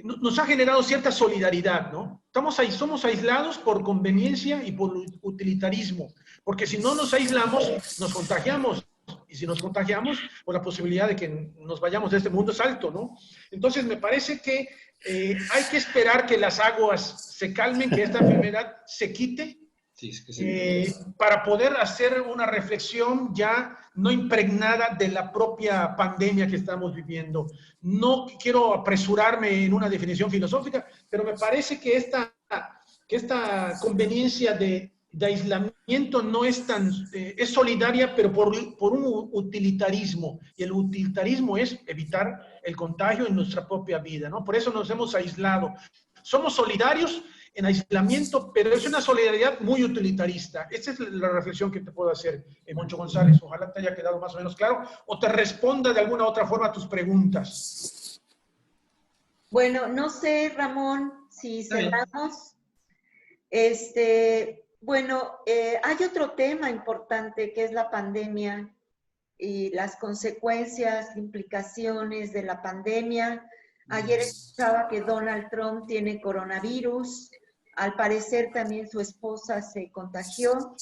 nos ha generado cierta solidaridad, ¿no? Somos aislados por conveniencia y por utilitarismo, porque si no nos aislamos, nos contagiamos. Y si nos contagiamos, pues la posibilidad de que nos vayamos de este mundo es alto, ¿no? Entonces, me parece que hay que esperar que las aguas se calmen, que esta enfermedad se quite, sí, es que sí. para poder hacer una reflexión ya no impregnada de la propia pandemia que estamos viviendo. No quiero apresurarme en una definición filosófica, pero me parece que esta conveniencia de aislamiento no es tan, es solidaria, pero por un utilitarismo, y el utilitarismo es evitar el contagio en nuestra propia vida, ¿no? Por eso nos hemos aislado. Somos solidarios en aislamiento, pero es una solidaridad muy utilitarista. Esa es la reflexión que te puedo hacer, Moncho González. Ojalá te haya quedado más o menos claro, o te responda de alguna otra forma a tus preguntas. Bueno, no sé, Ramón, si cerramos. Bueno, hay otro tema importante que es la pandemia y las consecuencias, implicaciones de la pandemia. Ayer escuchaba que Donald Trump tiene coronavirus. Al parecer también su esposa se contagió.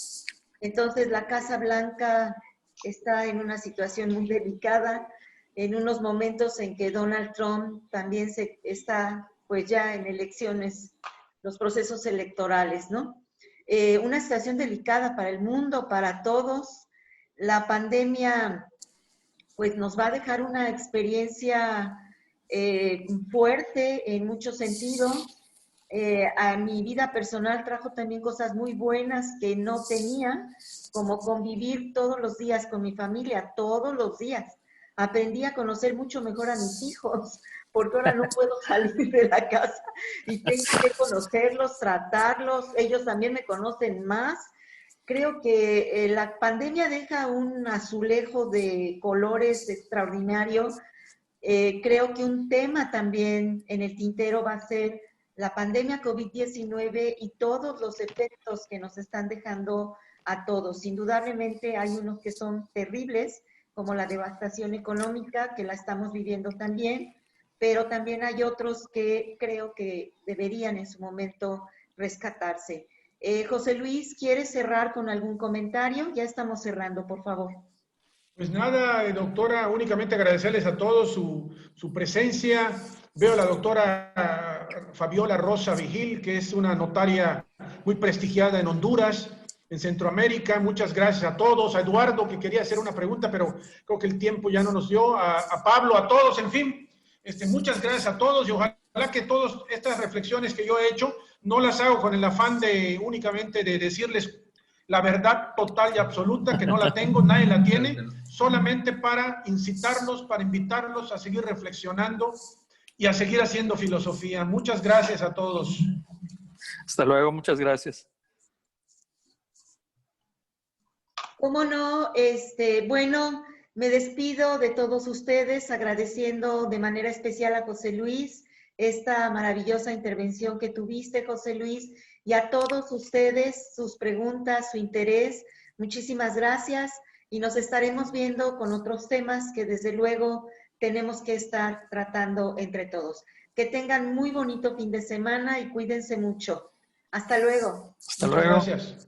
Entonces la Casa Blanca está en una situación muy delicada, en unos momentos en que Donald Trump también está pues ya en elecciones, los procesos electorales, ¿no? Una situación delicada para el mundo, para todos. La pandemia pues nos va a dejar una experiencia fuerte en muchos sentidos. A mi vida personal trajo también cosas muy buenas que no tenía, como convivir todos los días con mi familia, todos los días. Aprendí a conocer mucho mejor a mis hijos, porque ahora no puedo salir de la casa y tengo que conocerlos, tratarlos, ellos también me conocen más. Creo que la pandemia deja un azulejo de colores extraordinario. Creo que un tema también en el tintero va a ser la pandemia COVID-19 y todos los efectos que nos están dejando a todos. Indudablemente hay unos que son terribles, como la devastación económica, que la estamos viviendo también, pero también hay otros que creo que deberían en su momento rescatarse. José Luis, ¿quieres cerrar con algún comentario? Ya estamos cerrando, por favor. Pues nada, doctora, únicamente agradecerles a todos su presencia. Veo a la doctora Fabiola Rosa Vigil, que es una notaria muy prestigiada en Honduras, en Centroamérica. Muchas gracias a todos. A Eduardo, que quería hacer una pregunta, pero creo que el tiempo ya no nos dio. A Pablo, a todos, en fin. Muchas gracias a todos y ojalá que todas estas reflexiones que yo he hecho no las hago con el afán de únicamente de decirles la verdad total y absoluta, que no la tengo, nadie la tiene, solamente para incitarlos, para invitarlos a seguir reflexionando y a seguir haciendo filosofía. Muchas gracias a todos. Hasta luego, muchas gracias. ¿Cómo no? Bueno, me despido de todos ustedes agradeciendo de manera especial a José Luis esta maravillosa intervención que tuviste, José Luis, y a todos ustedes, sus preguntas, su interés. Muchísimas gracias y nos estaremos viendo con otros temas que desde luego tenemos que estar tratando entre todos. Que tengan muy bonito fin de semana y cuídense mucho. Hasta luego. Hasta luego. Muchas gracias.